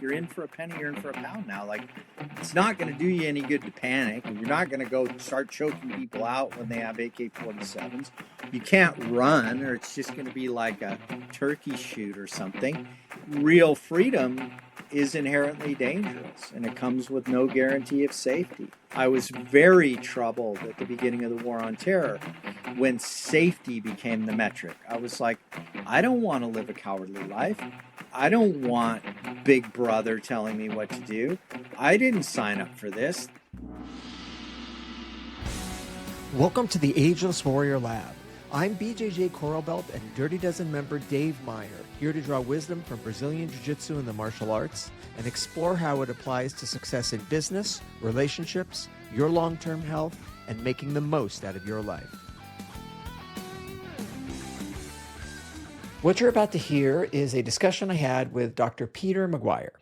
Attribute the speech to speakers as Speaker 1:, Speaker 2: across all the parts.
Speaker 1: you're in for a penny, you're in for a pound now. Like, it's not going to do you any good to panic. You're not going to go start choking people out when they have AK-47s. You can't run, or it's just going to be like a turkey shoot or something. Real freedom is inherently dangerous, and it comes with no guarantee of safety. I was very troubled at the beginning of the War on Terror when safety became the metric. I was like, I don't want to live a cowardly life. I don't want Big Brother telling me what to do. I didn't sign up for this.
Speaker 2: Welcome to the Ageless Warrior Lab. I'm BJJ Coral Belt and Dirty Dozen member Dave Meyer, here to draw wisdom from Brazilian Jiu Jitsu and the martial arts and explore how it applies to success in business, relationships, your long-term health, and making the most out of your life. What you're about to hear is a discussion I had with Dr. Peter Maguire.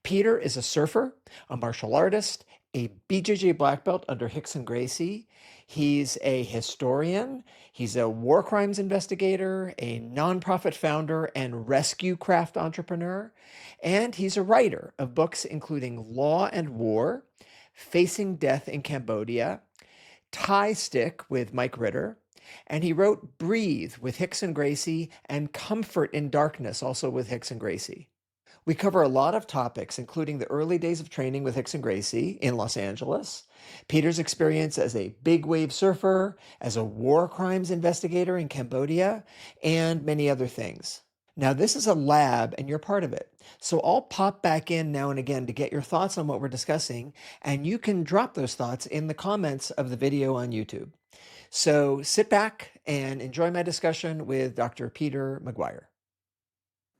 Speaker 2: Peter is a surfer, a martial artist, a BJJ black belt under Rickson Gracie. He's a historian. He's a war crimes investigator, a nonprofit founder and rescue craft entrepreneur. And he's a writer of books including Law and War, Facing Death in Cambodia, Tie Stick with Mike Ritter, and he wrote Breathe with Rickson Gracie and Comfort in Darkness, also with Rickson Gracie. We cover a lot of topics, including the early days of training with Hickson Gracie in Los Angeles, Peter's experience as a big wave surfer, as a war crimes investigator in Cambodia, and many other things. Now, this is a lab and you're part of it. So I'll pop back in now and again to get your thoughts on what we're discussing, and you can drop those thoughts in the comments of the video on YouTube. So sit back and enjoy my discussion with Dr. Peter Maguire.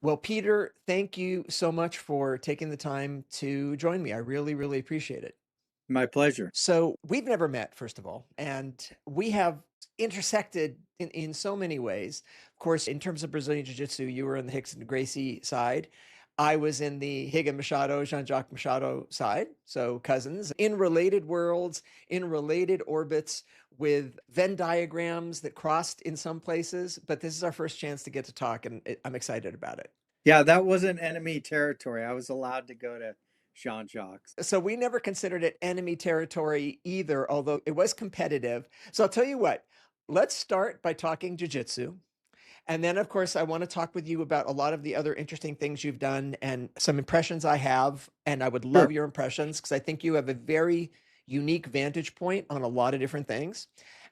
Speaker 2: Well, Peter, thank you so much for taking the time to join me. I really, really appreciate it.
Speaker 1: My pleasure.
Speaker 2: So we've never met, first of all, and we have intersected in so many ways. Of course, in terms of Brazilian Jiu Jitsu, you were on the Hickson Gracie side. I was in the Higgin Machado, Jean-Jacques Machado side. So cousins in related worlds, in related orbits, with Venn diagrams that crossed in some places. But this is our first chance to get to talk, and I'm excited about it.
Speaker 1: Yeah, that wasn't enemy territory. I was allowed to go to Jean-Jacques.
Speaker 2: So we never considered it enemy territory either, although it was competitive. So I'll tell you what, let's start by talking jiu-jitsu. And then, of course, I want to talk with you about a lot of the other interesting things you've done and some impressions I have. And I would love your impressions because I think you have a very unique vantage point on a lot of different things.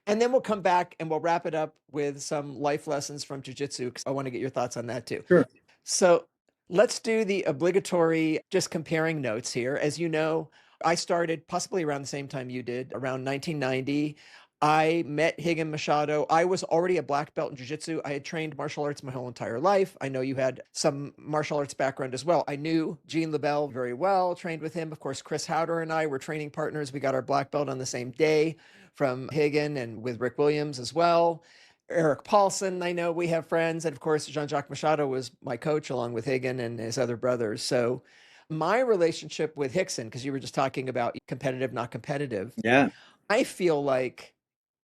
Speaker 2: And then we'll come back and we'll wrap it up with some life lessons from jiu-jitsu because I want to get your thoughts on that too.
Speaker 1: Sure.
Speaker 2: So let's do the obligatory just comparing notes here. As you know, I started possibly around the same time you did, around 1990. I met Higgin Machado. I was already a black belt in jiu-jitsu. I had trained martial arts my whole entire life. I know you had some martial arts background as well. I knew Gene LeBell very well, trained with him. Of course, Chris Howder and I were training partners. We got our black belt on the same day from Higgin and with Rick Williams as well. Eric Paulson, I know we have friends. And of course, Jean-Jacques Machado was my coach along with Higgin and his other brothers. So my relationship with Hickson, because you were just talking about competitive, not competitive.
Speaker 1: Yeah.
Speaker 2: I feel like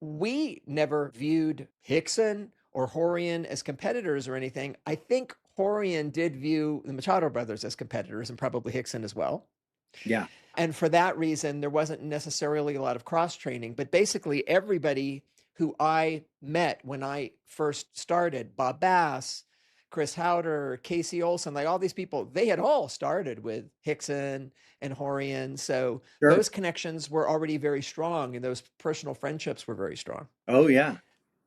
Speaker 2: we never viewed Hickson or Horian as competitors or anything. I think Horian did view the Machado brothers as competitors and probably Hickson as well.
Speaker 1: Yeah.
Speaker 2: And for that reason, there wasn't necessarily a lot of cross training, but basically everybody who I met when I first started, Bob Bass, Chris Howder, Casey Olson, like all these people, they had all started with Hickson and Horian. So those connections were already very strong and those personal friendships were very strong.
Speaker 1: Oh, yeah.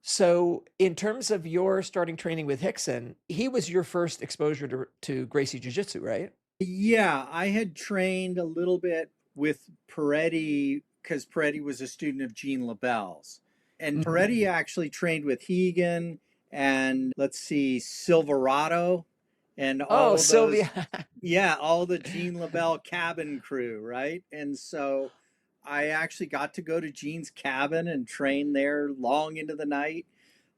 Speaker 2: So in terms of your starting training with Hickson, he was your first exposure to Gracie Jiu Jitsu, right?
Speaker 1: Yeah, I had trained a little bit with Peretti because Peretti was a student of Gene LeBell's. And Peretti actually trained with Higgin and let's see, Silverado and all those,
Speaker 2: Sylvia.
Speaker 1: Yeah, all the Gene LeBell cabin crew, right? And so I actually got to go to Gene's cabin and train there long into the night.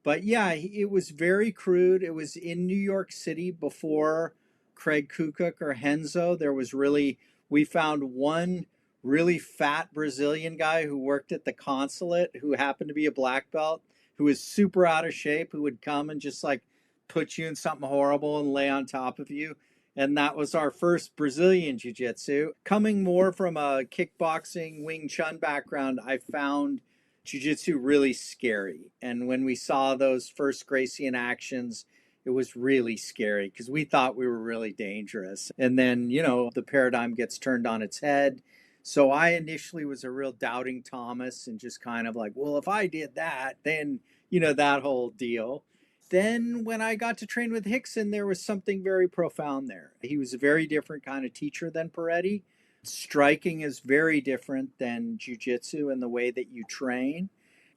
Speaker 1: But yeah, it was very crude. It was in New York City before Craig Kukuk or Henzo. We found one really fat Brazilian guy who worked at the consulate who happened to be a black belt, who was super out of shape, who would come and just like put you in something horrible and lay on top of you. And that was our first Brazilian Jiu Jitsu. Coming more from a kickboxing, Wing Chun background, I found Jiu Jitsu really scary. And when we saw those first Gracie in actions, it was really scary because we thought we were really dangerous. And then, the paradigm gets turned on its head. So I initially was a real doubting Thomas and just kind of like, well, if I did that, then, that whole deal. Then when I got to train with Hickson, there was something very profound there. He was a very different kind of teacher than Peretti. Striking is very different than jujitsu in the way that you train.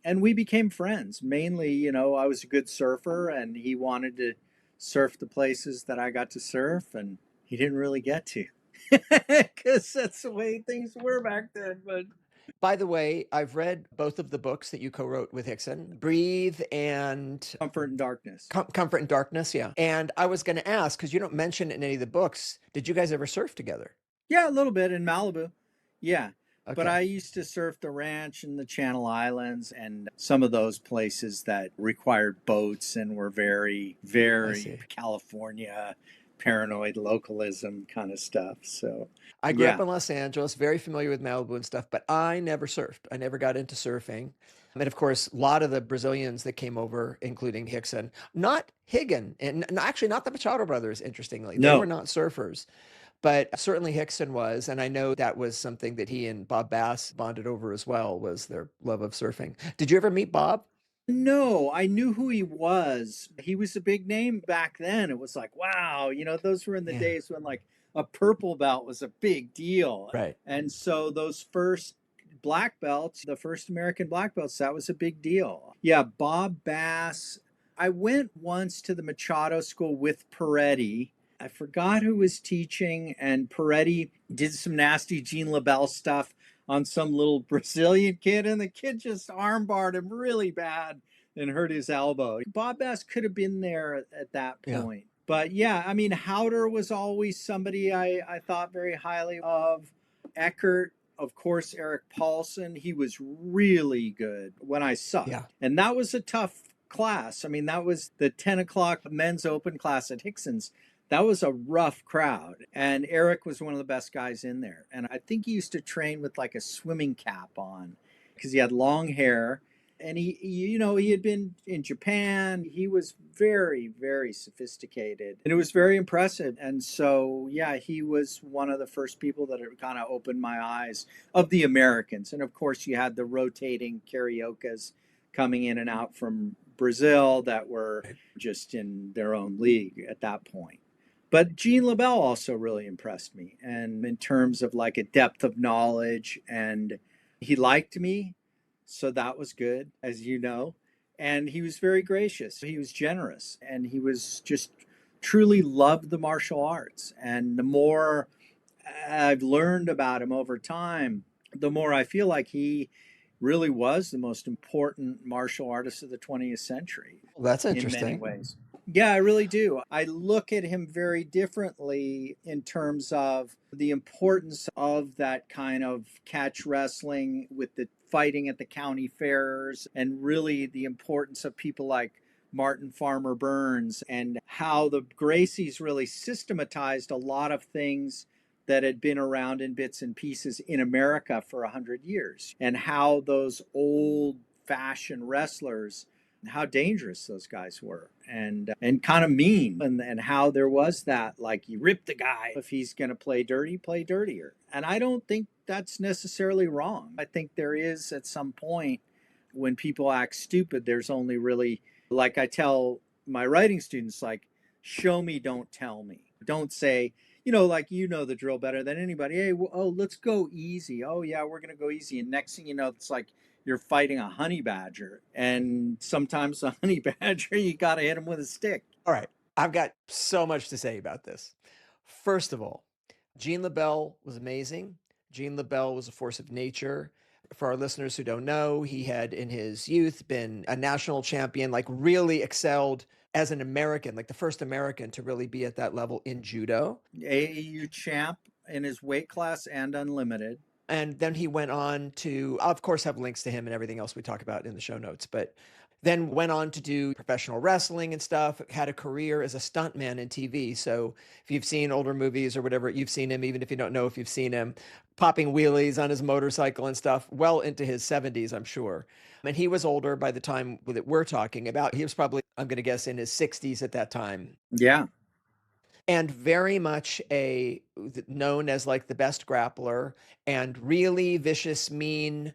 Speaker 1: And we became friends. Mainly, I was a good surfer and he wanted to surf the places that I got to surf, and he didn't really get to because that's the way things were back then. But
Speaker 2: By the way, I've read both of the books that you co-wrote with Hickson, Breathe and
Speaker 1: Comfort in Darkness.
Speaker 2: Comfort in Darkness, yeah. And I was going to ask, because you don't mention it in any of the books, did you guys ever surf together?
Speaker 1: Yeah, a little bit in Malibu. Yeah. But I
Speaker 2: Okay,
Speaker 1: used to surf the ranch and the Channel Islands and some of those places that required boats and were very,
Speaker 2: I
Speaker 1: very
Speaker 2: see.
Speaker 1: California paranoid localism kind of stuff. So,
Speaker 2: I grew up
Speaker 1: yeah.
Speaker 2: in Los Angeles, very familiar with Malibu and stuff, but I never surfed. I never got into surfing. And of course, a lot of the Brazilians that came over, including Hickson, not Higgin, and actually not the Machado brothers, interestingly. They were
Speaker 1: No,
Speaker 2: not surfers, but certainly Hickson was. And I know that was something that he and Bob Bass bonded over as well, was their love of surfing. Did you ever meet Bob?
Speaker 1: no, I knew who he was. He was a big name back then. It was like, wow, those were in the
Speaker 2: Yeah,
Speaker 1: days when like a purple belt was a big deal.
Speaker 2: right.
Speaker 1: And so those first black belts, the first American black belts, that was a big deal. Yeah, Bob Bass. I went once to the Machado School with Peretti. I forgot who was teaching, and Peretti did some nasty Gene LeBell stuff on some little Brazilian kid, and the kid just armbarred him really bad and hurt his elbow. Bob Bass could have been there at that
Speaker 2: Yeah.
Speaker 1: point. But yeah, I mean, Howder was always somebody I thought very highly of. Eckert, of course, Eric Paulson, he was really good when I sucked.
Speaker 2: Yeah.
Speaker 1: And that was a tough class. I mean, that was the 10 o'clock men's open class at Hickson's. That was a rough crowd. And Eric was one of the best guys in there. And I think he used to train with like a swimming cap on because he had long hair. And he had been in Japan. He was very, very sophisticated, and it was very impressive. And so, yeah, he was one of the first people that kind of opened my eyes of the Americans. And of course, you had the rotating Cariocas coming in and out from Brazil that were just in their own league at that point. But Gene LeBell also really impressed me, and in terms of like a depth of knowledge, and he liked me, so that was good, as you know. And he was very gracious. He was generous, and he was just truly loved the martial arts. And the more I've learned about him over time, the more I feel like he really was the most important martial artist of the 20th century
Speaker 2: Well, that's
Speaker 1: in many
Speaker 2: interesting.
Speaker 1: ways. Yeah, I really do. I look at him very differently in terms of the importance of that kind of catch wrestling with the fighting at the county fairs, and really the importance of people like Martin Farmer Burns, and how the Gracies really systematized a lot of things that had been around in bits and pieces in America for 100 years, and how those old fashioned wrestlers, how dangerous those guys were, and kind of mean, and how there was that, like, you rip the guy, if he's going to play dirty, play dirtier. And I don't think that's necessarily wrong. I think there is, at some point, when people act stupid, there's only really, like I tell my writing students, like, show me, don't tell me. Don't say, like, the drill better than anybody. Hey, oh, let's go easy. Oh yeah, we're gonna go easy. And next thing you know, it's like you're fighting a honey badger, and sometimes a honey badger, you got to hit him with a stick.
Speaker 2: All right. I've got so much to say about this. First of all, Gene LeBell was amazing. Gene LeBell was a force of nature. For our listeners who don't know, he had in his youth been a national champion, like really excelled as an American, like the first American to really be at that level in judo.
Speaker 1: AAU champ in his weight class and unlimited.
Speaker 2: And then he went on to, I'll of course, have links to him and everything else we talk about in the show notes. But Then went on to do professional wrestling and stuff, had a career as a stuntman in TV. So if you've seen older movies or whatever, you've seen him, even if you don't know if you've seen him, popping wheelies on his motorcycle and stuff, well into his 70s, I'm sure. And he was older by the time that we're talking about. He was probably, I'm going to guess, in his 60s at that time.
Speaker 1: Yeah.
Speaker 2: And very much known as like the best grappler and really vicious, mean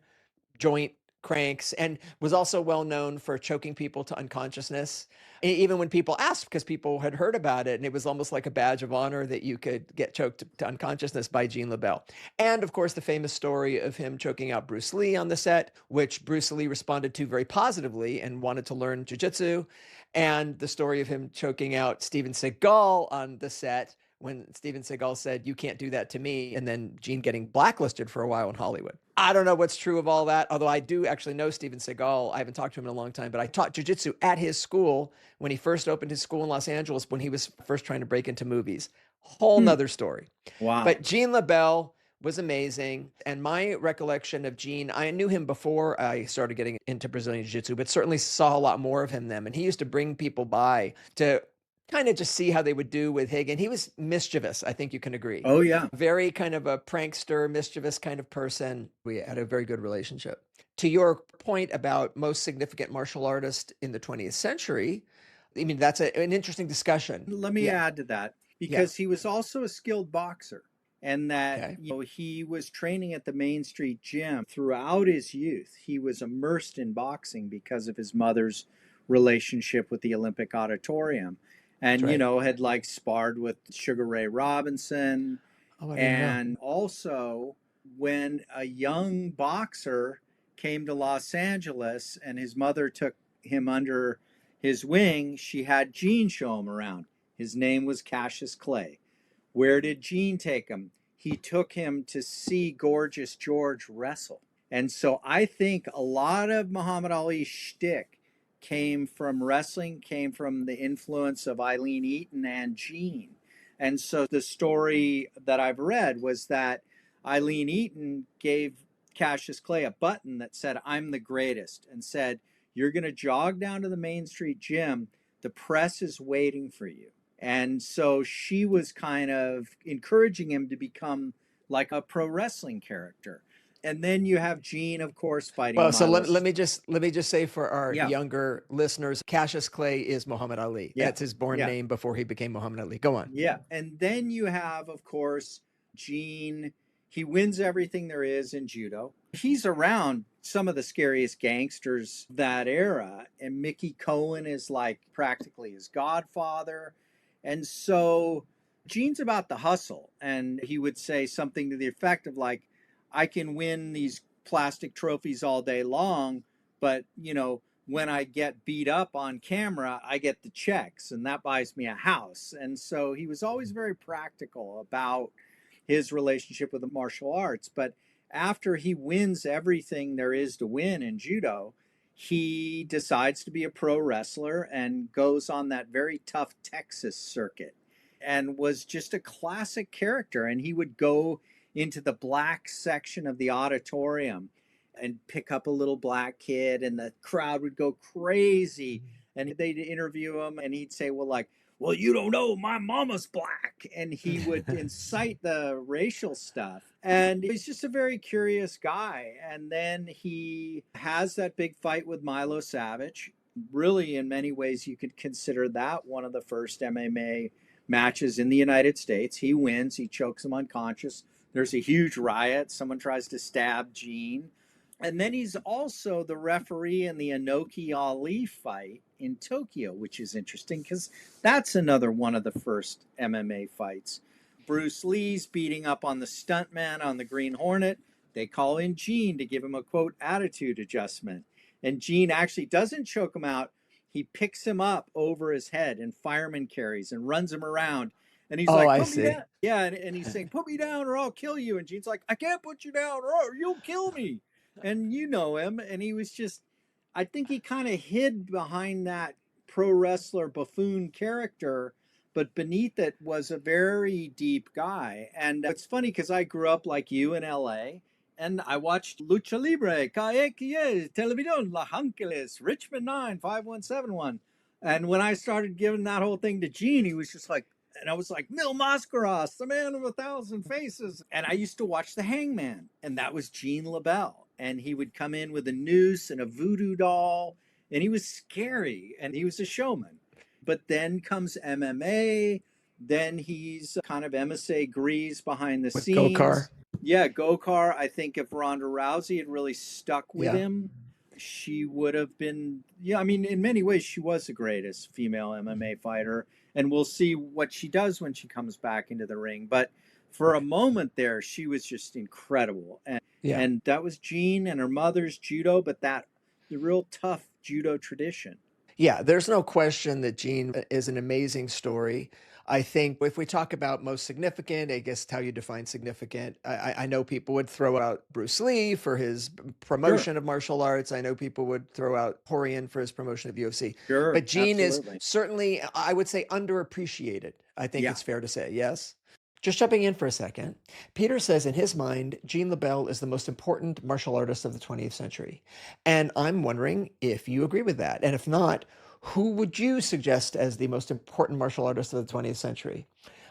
Speaker 2: joint cranks, and was also well known for choking people to unconsciousness. Even when people asked, because people had heard about it, and it was almost like a badge of honor that you could get choked to unconsciousness by Gene LeBell. And of course, the famous story of him choking out Bruce Lee on the set, which Bruce Lee responded to very positively and wanted to learn jiu-jitsu. And the story of him choking out Steven Seagal on the set when Steven Seagal said, "You can't do that to me," and then Gene getting blacklisted for a while in Hollywood. I don't know what's true of all that, although I do actually know Steven Seagal. I haven't talked to him in a long time, but I taught jiu-jitsu at his school when he first opened his school in Los Angeles when he was first trying to break into movies. Whole nother story.
Speaker 1: Wow.
Speaker 2: But Gene LeBell was amazing. And my recollection of Gene, I knew him before I started getting into Brazilian Jiu-Jitsu, but certainly saw a lot more of him then. And he used to bring people by to kind of just see how they would do with Higgin. He was mischievous, I think you can agree.
Speaker 1: Oh, yeah.
Speaker 2: Very kind of a prankster, mischievous kind of person. We had a very good relationship. To your point about most significant martial artist in the 20th century, I mean, that's an interesting discussion.
Speaker 1: Let me add to that, because he was also a skilled boxer, and that
Speaker 2: Okay.
Speaker 1: he was training at the Main Street Gym throughout his youth. He was immersed in boxing because of his mother's relationship with the Olympic Auditorium, and
Speaker 2: That's right.
Speaker 1: had like sparred with Sugar Ray Robinson.
Speaker 2: Oh, I didn't know.
Speaker 1: And also, when a young boxer came to Los Angeles and his mother took him under his wing, she had Gene show him around. His name was Cassius Clay. Where did Gene take him? He took him to see Gorgeous George wrestle. And so I think a lot of Muhammad Ali's shtick came from wrestling, came from the influence of Eileen Eaton and Gene. And so the story that I've read was that Eileen Eaton gave Cassius Clay a button that said, "I'm the greatest," and said, "You're going to jog down to the Main Street Gym. The press is waiting for you." And so she was kind of encouraging him to become like a pro wrestling character. And then you have Gene, of course, fighting
Speaker 2: Well, so
Speaker 1: Milo.
Speaker 2: let me just say for our
Speaker 1: Yeah.
Speaker 2: younger listeners, Cassius Clay is Muhammad Ali.
Speaker 1: Yeah.
Speaker 2: That's his born
Speaker 1: Yeah.
Speaker 2: name before he became Muhammad Ali. Go on.
Speaker 1: Yeah. And then you have, of course, Gene. He wins everything there is in judo. He's around some of the scariest gangsters that era. And Mickey Cohen is like practically his godfather. And so Gene's about the hustle. And he would say something to the effect of like, "I can win these plastic trophies all day long, but when I get beat up on camera, I get the checks, and that buys me a house." And so he was always very practical about his relationship with the martial arts. But after he wins everything there is to win in judo, he decides to be a pro wrestler and goes on that very tough Texas circuit, and was just a classic character. And he would go into the black section of the auditorium and pick up a little black kid, and the crowd would go crazy. And they'd interview him, and he'd say, "Well, you don't know, my mama's black." And he would incite the racial stuff. And he's just a very curious guy. And then he has that big fight with Milo Savage. Really, in many ways, you could consider that one of the first MMA matches in the United States. He wins, he chokes him unconscious. There's a huge riot. Someone tries to stab Gene. And then he's also the referee in the Inoki Ali fight in Tokyo, which is interesting because that's another one of the first MMA fights. Bruce Lee's beating up on the stuntman on the Green Hornet. They call in Gene to give him a, quote, attitude adjustment. And Gene actually doesn't choke him out. He picks him up over his head and fireman carries and runs him around. And he's like,
Speaker 2: I
Speaker 1: "Put me
Speaker 2: see.
Speaker 1: down." Yeah, and he's saying, "Put me down or I'll kill you." And Gene's like, "I can't put you down or you'll kill me." And you know him. And he was just, I think he kind of hid behind that pro wrestler buffoon character, but beneath it was a very deep guy. And it's funny because I grew up like you in LA, And I watched Lucha Libre, Caequies, Televisión, La Angeles, Richmond 9, 5171. And when I started giving that whole thing to Gene, he was just like, and I was like, Mil Mascaras, the man of a thousand faces. And I used to watch The Hangman, and that was Gene LeBell. And he would come in with a noose and a voodoo doll, and he was scary, and he was a showman. But then comes MMA, then he's kind of MSA Grease behind the
Speaker 2: With Gokar.
Speaker 1: scenes. Yeah, Gokar. I think if Ronda Rousey had really stuck with
Speaker 2: Yeah.
Speaker 1: him, she would have been. Yeah, I mean, in many ways, she was the greatest female MMA fighter, and we'll see what she does when she comes back into the ring. But for a moment there, she was just incredible,
Speaker 2: Yeah.
Speaker 1: and that was Jean and her mother's judo, but that the real tough judo tradition.
Speaker 2: Yeah, there's no question that Gene is an amazing story. I think if we talk about most significant, I guess how you define significant, I know people would throw out Bruce Lee for his
Speaker 1: Sure,
Speaker 2: promotion of martial arts. I know people would throw out Horian for his promotion of UFC.
Speaker 1: sure,
Speaker 2: But Gene is
Speaker 1: absolutely.
Speaker 2: certainly, I would say, underappreciated. I think
Speaker 1: Yeah.
Speaker 2: it's fair to say, yes? Just jumping in for a second, Peter says in his mind, Gene LeBell is the most important martial artist of the 20th century. And I'm wondering if you agree with that. And if not, who would you suggest as the most important martial artist of the 20th century?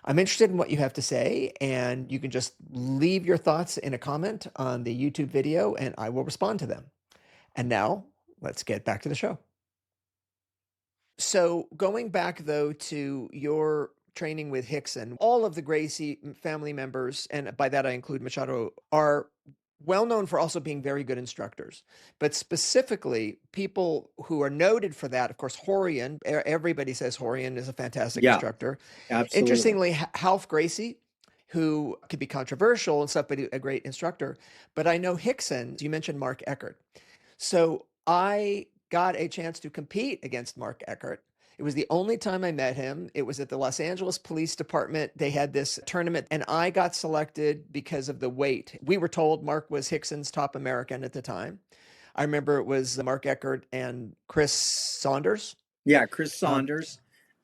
Speaker 2: I'm interested in what you have to say, and you can just leave your thoughts in a comment on the YouTube video, and I will respond to them. And now, let's get back to the show. So, going back though to your training with Hickson, all of the Gracie family members, and by that I include Machado, are well known for also being very good instructors. But specifically, people who are noted for that, of course, Horian, everybody says Horian is a fantastic
Speaker 1: Yeah,
Speaker 2: instructor.
Speaker 1: absolutely.
Speaker 2: Interestingly, Half Gracie, who could be controversial and stuff, but a great instructor. But I know Hickson, you mentioned Mark Eckert. So I got a chance to compete against Mark Eckert. It was the only time I met him. It was at the Los Angeles Police Department. They had this tournament, and I got selected because of the weight. We were told Mark was Hickson's top American at the time. I remember it was Mark Eckert and Chris Saunders.
Speaker 1: Yeah, Chris
Speaker 2: Um,
Speaker 1: Saunders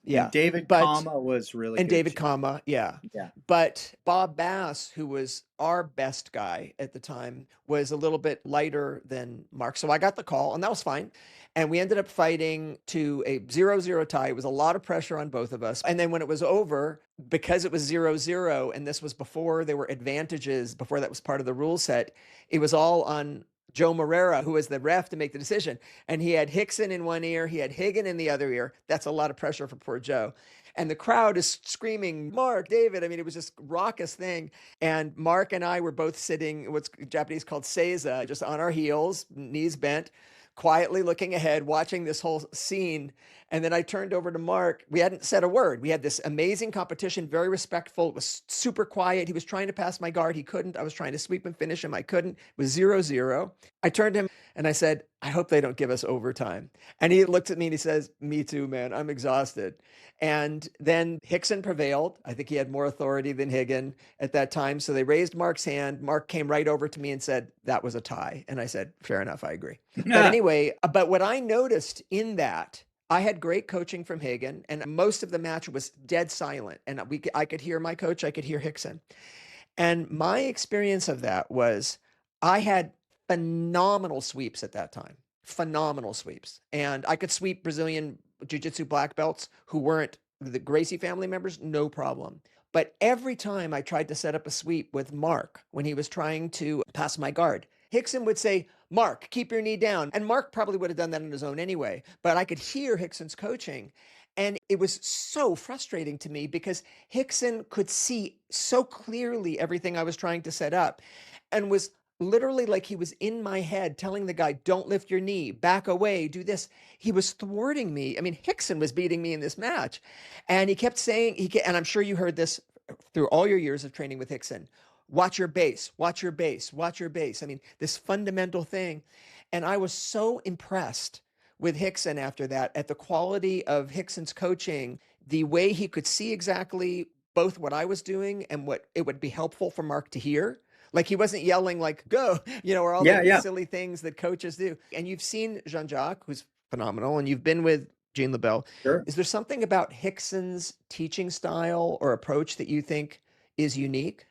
Speaker 1: and
Speaker 2: yeah,
Speaker 1: David
Speaker 2: but
Speaker 1: Kama was really
Speaker 2: and
Speaker 1: good
Speaker 2: David
Speaker 1: too.
Speaker 2: Kama, yeah.
Speaker 1: Yeah.
Speaker 2: But Bob Bass, who was our best guy at the time, was a little bit lighter than Mark. So I got the call, and that was fine. And we ended up fighting to a 0-0 tie. It was a lot of pressure on both of us. And then when it was over, because it was 0-0, and this was before there were advantages, before that was part of the rule set, it was all on Joe Morera, who was the ref, to make the decision. And he had Hickson in one ear, he had Higgin in the other ear. That's a lot of pressure for poor Joe. And the crowd is screaming, Mark, David. I mean, it was this raucous thing. And Mark and I were both sitting, what's Japanese called seiza, just on our heels, knees bent, quietly looking ahead, watching this whole scene. And then I turned over to Mark. We hadn't said a word. We had this amazing competition, very respectful. It was super quiet. He was trying to pass my guard. He couldn't. I was trying to sweep and finish him. I couldn't. It was 0-0. I turned to him and I said, I hope they don't give us overtime. And he looked at me and he says, me too, man. I'm exhausted. And then Hickson prevailed. I think he had more authority than Higgin at that time. So they raised Mark's hand. Mark came right over to me and said, that was a tie. And I said, fair enough, I agree. But anyway, but what I noticed in that, I had great coaching from Higgin, and most of the match was dead silent. And I could hear my coach, I could hear Hickson. And my experience of that was I had phenomenal sweeps at that time, phenomenal sweeps. And I could sweep Brazilian Jiu Jitsu black belts who weren't the Gracie family members, no problem. But every time I tried to set up a sweep with Mark when he was trying to pass my guard, Hickson would say, Mark, keep your knee down. And Mark probably would have done that on his own anyway. But I could hear Hickson's coaching. And it was so frustrating to me because Hickson could see so clearly everything I was trying to set up and was literally like he was in my head telling the guy, don't lift your knee, back away, do this. He was thwarting me. I mean, Hickson was beating me in this match. And he kept saying, and I'm sure you heard this through all your years of training with Hickson, watch your base, watch your base, watch your base. I mean, this fundamental thing. And I was so impressed with Hickson after that at the quality of Hickson's coaching, the way he could see exactly both what I was doing and what it would be helpful for Mark to hear. Like he wasn't yelling like go, or all
Speaker 1: Yeah,
Speaker 2: the
Speaker 1: yeah,
Speaker 2: silly things that coaches do. And you've seen Jean-Jacques, who's phenomenal, and you've been with Gene LeBell.
Speaker 1: sure.
Speaker 2: Is there something about Hickson's teaching style or approach that you think is unique?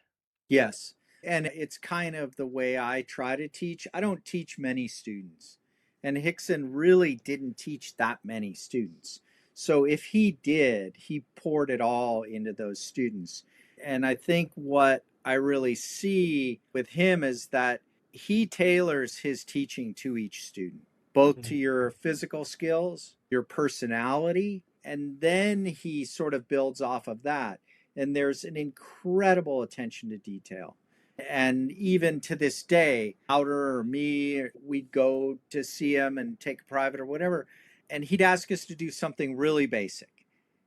Speaker 1: Yes. And it's kind of the way I try to teach. I don't teach many students. And Hickson really didn't teach that many students. So if he did, he poured it all into those students. And I think what I really see with him is that he tailors his teaching to each student, both to
Speaker 2: Mhm.
Speaker 1: your physical skills, your personality, and then he sort of builds off of that. And there's an incredible attention to detail. And even to this day, Outer or me, we'd go to see him and take a private or whatever. And he'd ask us to do something really basic.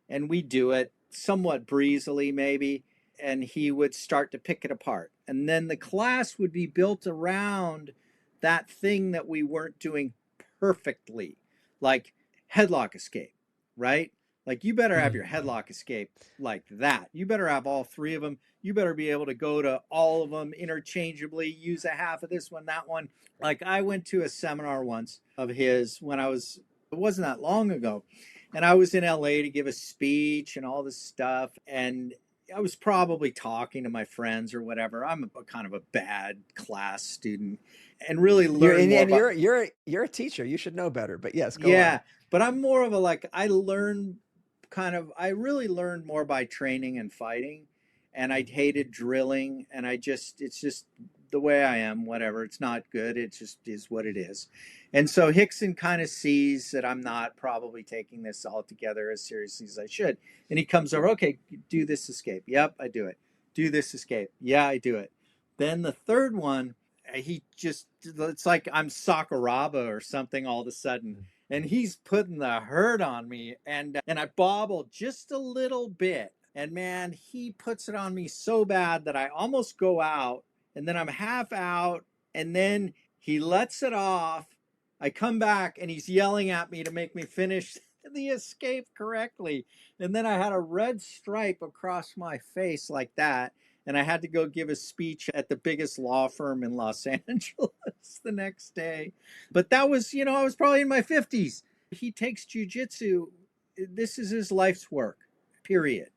Speaker 1: And we'd do it somewhat breezily, maybe. And he would start to pick it apart. And then the class would be built around that thing that we weren't doing perfectly, like headlock escape, right? Like you better have
Speaker 2: Mhm.
Speaker 1: your headlock escape like that. You better have all three of them. You better be able to go to all of them interchangeably, use a half of this one, that one. Like I went to a seminar once of his when it wasn't that long ago. And I was in LA to give a speech and all this stuff. And I was probably talking to my friends or whatever. I'm a kind of a bad class student and really
Speaker 2: You're
Speaker 1: learn
Speaker 2: and,
Speaker 1: more
Speaker 2: and
Speaker 1: about,
Speaker 2: you're a teacher. You should know better. But yes, go on.
Speaker 1: yeah, but I'm more of a like I really learned more by training and fighting, and I hated drilling, and it's just the way I am, whatever. It's not good. It just is what it is. And so Hickson kind of sees that I'm not probably taking this all together as seriously as I should. And he comes over, okay, do this escape. Yep, I do it. Do this escape. Yeah, I do it. Then the third one, it's like I'm Sakuraba or something all of a sudden, and he's putting the hurt on me, and I bobble just a little bit, and man, he puts it on me so bad that I almost go out, and then I'm half out, and then he lets it off. I come back and he's yelling at me to make me finish the escape correctly, and then I had a red stripe across my face like that, and I had to go give a speech at the biggest law firm in Los Angeles the next day. But that was, I was probably in my 50s. He takes jujitsu, this is his life's work, period.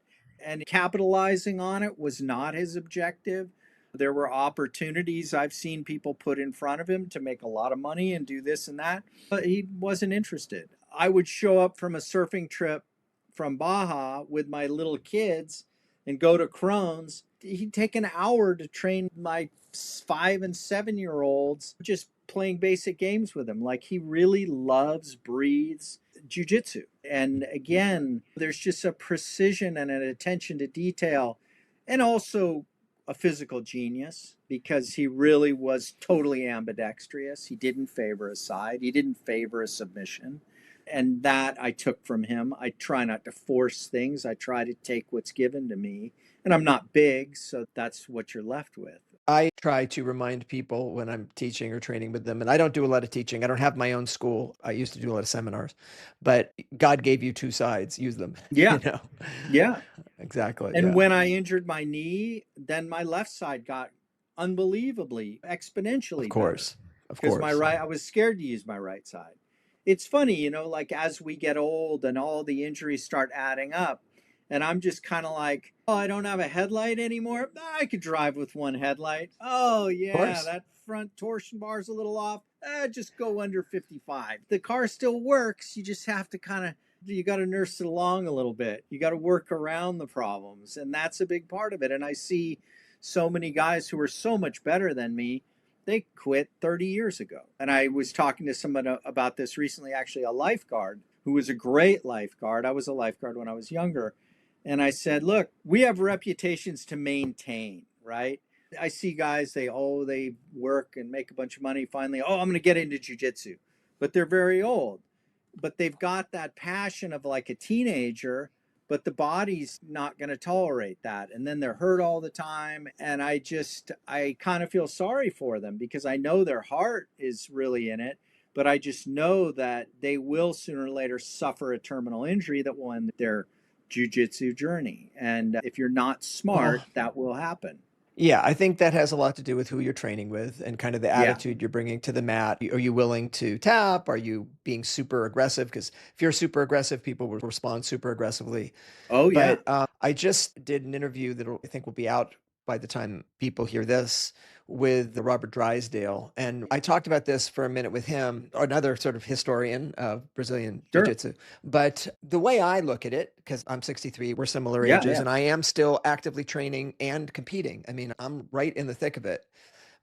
Speaker 1: And capitalizing on it was not his objective. There were opportunities I've seen people put in front of him to make a lot of money and do this and that, but he wasn't interested. I would show up from a surfing trip from Baja with my little kids and go to Crohn's. He'd take an hour to train my 5 and 7 year olds just playing basic games with him. Like he really loves, breathes jujitsu. And again, there's just a precision and an attention to detail, and also a physical genius because he really was totally ambidextrous. He didn't favor a side, he didn't favor a submission. And that I took from him. I try not to force things, I try to take what's given to me. And I'm not big, so that's what you're left with.
Speaker 2: I try to remind people when I'm teaching or training with them, and I don't do a lot of teaching. I don't have my own school. I used to do a lot of seminars, but God gave you two sides. Use them,
Speaker 1: Yeah,
Speaker 2: you know.
Speaker 1: yeah.
Speaker 2: Exactly.
Speaker 1: And
Speaker 2: Yeah.
Speaker 1: when I injured my knee, then my left side got unbelievably,
Speaker 2: Of
Speaker 1: exponentially better
Speaker 2: course. Of
Speaker 1: because
Speaker 2: course.
Speaker 1: I was scared to use my right side. It's funny, like as we get old and all the injuries start adding up, and I'm just kind of like, oh, I don't have a headlight anymore. I could drive with one headlight. Oh,
Speaker 2: Of
Speaker 1: yeah,
Speaker 2: course.
Speaker 1: that front torsion bar's a little off. Just go under 55. The car still works. You just have to you got to nurse it along a little bit. You got to work around the problems. And that's a big part of it. And I see so many guys who are so much better than me, they quit 30 years ago. And I was talking to someone about this recently, actually, a lifeguard who was a great lifeguard. I was a lifeguard when I was younger. And I said, look, we have reputations to maintain, right? I see guys, they work and make a bunch of money. Finally, oh, I'm going to get into jujitsu, but they're very old. But they've got that passion of like a teenager, but the body's not going to tolerate that. And then they're hurt all the time. And I kind of feel sorry for them because I know their heart is really in it, but I just know that they will sooner or later suffer a terminal injury that will end their jujitsu journey. And if you're not
Speaker 2: Well,
Speaker 1: smart, that will happen.
Speaker 2: yeah, I think that has a lot to do with who you're training with and kind of the
Speaker 1: Yeah.
Speaker 2: attitude you're bringing to the mat. Are you willing to tap? Are you being super aggressive? Because if you're super aggressive, people will respond super aggressively.
Speaker 1: Oh, yeah.
Speaker 2: But I just did an interview that I think will be out by the time people hear this, with the Robert Drysdale. And I talked about this for a minute with him, another sort of historian of Brazilian Jiu
Speaker 1: Sure.
Speaker 2: Jitsu. But the way I look at it, because I'm 63, we're similar
Speaker 1: Yeah,
Speaker 2: ages,
Speaker 1: yeah.
Speaker 2: and I am still actively training and competing. I mean, I'm right in the thick of it.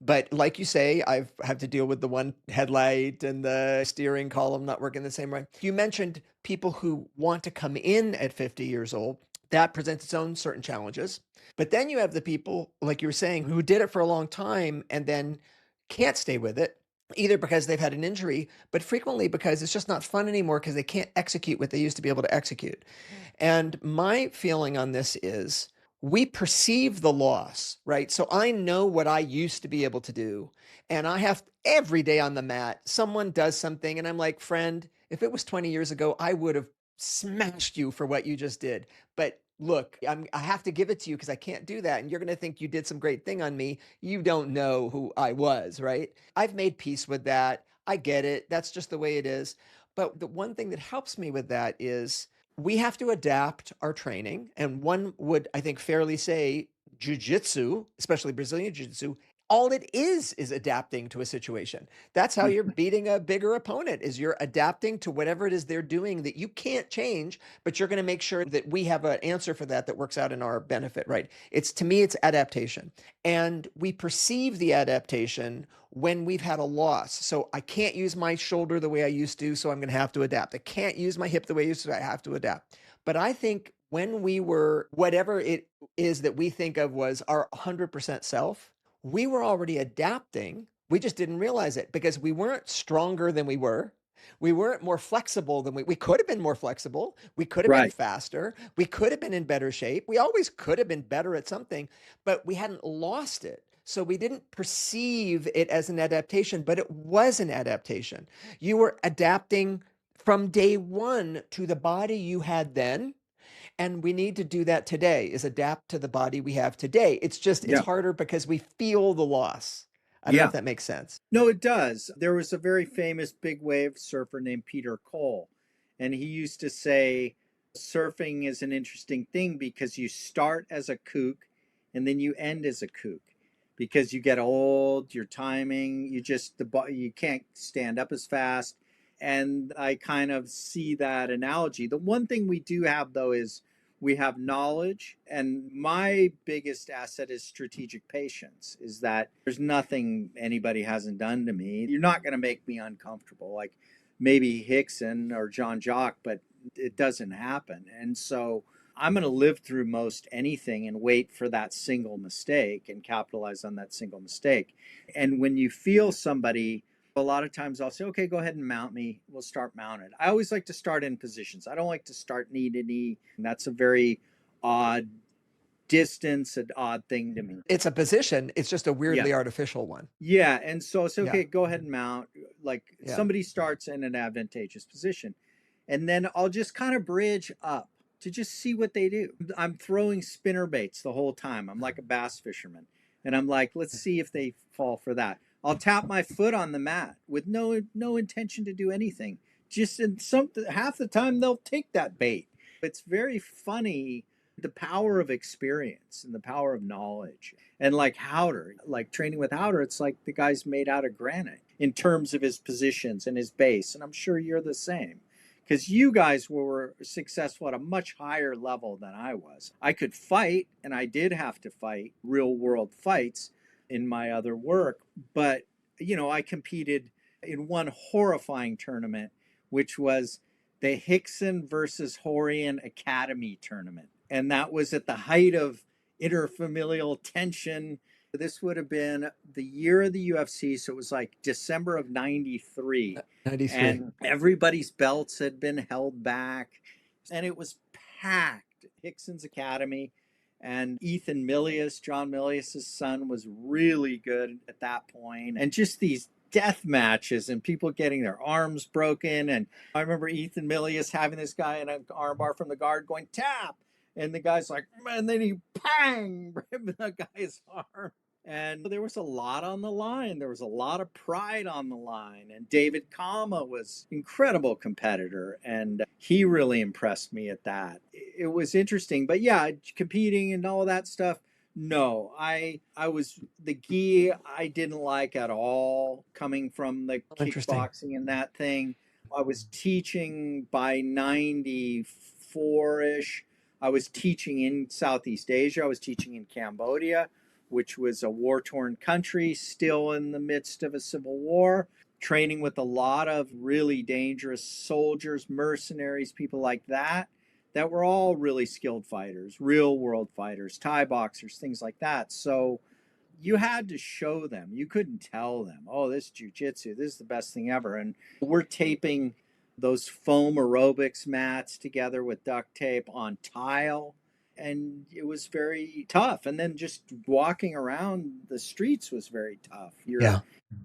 Speaker 2: But like you say, I've had to deal with the one headlight and the steering column not working the same way. You mentioned people who want to come in at 50 years old. That presents its own certain challenges. But then you have the people, like you were saying, who did it for a long time and then can't stay with it, either because they've had an injury, but frequently because it's just not fun anymore because they can't execute what they used to be able to execute. And my feeling on this is we perceive the loss, right? So I know what I used to be able to do. And I have every day on the mat, someone does something, and I'm like, friend, if it was 20 years ago, I would have smashed you for what you just did. But look, I have to give it to you because I can't do that. And you're going to think you did some great thing on me. You don't know who I was, right? I've made peace with that. I get it. That's just the way it is. But the one thing that helps me with that is we have to adapt our training. And one would, I think, fairly say jujitsu, especially Brazilian jiu-jitsu, all it is adapting to a situation. That's how you're beating a bigger opponent, is you're adapting to whatever it is they're doing that you can't change, but you're going to make sure that we have an answer for that that works out in our benefit, right? It's, to me, it's adaptation. And we perceive the adaptation when we've had a loss. So I can't use my shoulder the way I used to, so I'm going to have to adapt. I can't use my hip the way I used to, I have to adapt. But I think when we were, whatever it is that we think of was our 100% self, we were already adapting. We just didn't realize it because we weren't stronger than we were. We weren't more flexible than we could have been more flexible. We could have been
Speaker 1: Right.
Speaker 2: faster. We could have been in better shape. We always could have been better at something, but we hadn't lost it. So we didn't perceive it as an adaptation, but it was an adaptation. You were adapting from day one to the body you had then. And we need to do that today, is adapt to the body we have today. It's just, it's
Speaker 1: Yeah.
Speaker 2: harder because we feel the loss. I don't know
Speaker 1: Yeah.
Speaker 2: if that makes sense.
Speaker 1: No, it does. There was a very famous big wave surfer named Peter Cole, and he used to say surfing is an interesting thing because you start as a kook and then you end as a kook because you get old, your timing, you can't stand up as fast. And I kind of see that analogy. The one thing we do have though is we have knowledge, and my biggest asset is strategic patience, is that there's nothing anybody hasn't done to me. You're not going to make me uncomfortable, like maybe Hickson or John Jock, but it doesn't happen. And so I'm going to live through most anything and wait for that single mistake and capitalize on that single mistake. And when you feel somebody, a lot of times I'll say, okay, go ahead and mount me. We'll start mounted. I always like to start in positions. I don't like to start knee to knee. That's a very odd distance, an odd thing to me.
Speaker 2: It's a position, it's just a
Speaker 1: Yeah.
Speaker 2: weirdly artificial one.
Speaker 1: Yeah. And so I say,
Speaker 2: Yeah.
Speaker 1: okay, go ahead and mount. Like
Speaker 2: Yeah.
Speaker 1: somebody starts in an advantageous position. And then I'll just kind of bridge up to just see what they do. I'm throwing spinner baits the whole time. I'm like a bass fisherman. And I'm like, let's see if they fall for that. I'll tap my foot on the mat with no intention to do anything. Just in half the time they'll take that bait. It's very funny, the power of experience and the power of knowledge. And like Howder, like training with Howder, it's like the guy's made out of granite in terms of his positions and his base. And I'm sure you're the same because you guys were successful at a much higher level than I was. I could fight, and I did have to fight real world fights in my other work, but I competed in one horrifying tournament, which was the Hickson versus Horian Academy tournament. And that was at the height of interfamilial tension. This would have been the year of the UFC, so it was like December of 93.
Speaker 2: 93.
Speaker 1: And everybody's belts had been held back, and it was packed. Hickson's Academy, and Ethan Milius, John Milius's son, was really good at that point. And just these death matches and people getting their arms broken. And I remember Ethan Milius having this guy in an armbar from the guard going tap, and the guy's like, and then he bang, ripped the guy's arm. And there was a lot on the line. There was a lot of pride on the line. And David Kama was an incredible competitor. And he really impressed me at that. It was interesting. But yeah, competing and all that stuff, No, I was the gi I didn't like at all coming from the
Speaker 2: Oh, interesting.
Speaker 1: kickboxing and that thing. I was teaching by 94-ish. I was teaching in Southeast Asia. I was teaching in Cambodia, which was a war-torn country, still in the midst of a civil war, training with a lot of really dangerous soldiers, mercenaries, people like that that were all really skilled fighters, real world fighters, Thai boxers, things like that. So you had to show them. You couldn't tell them, oh, this is jujitsu. This is the best thing ever. And we're taping those foam aerobics mats together with duct tape on tile. And it was very tough. And then just walking around the streets was very tough. You're
Speaker 2: Yeah.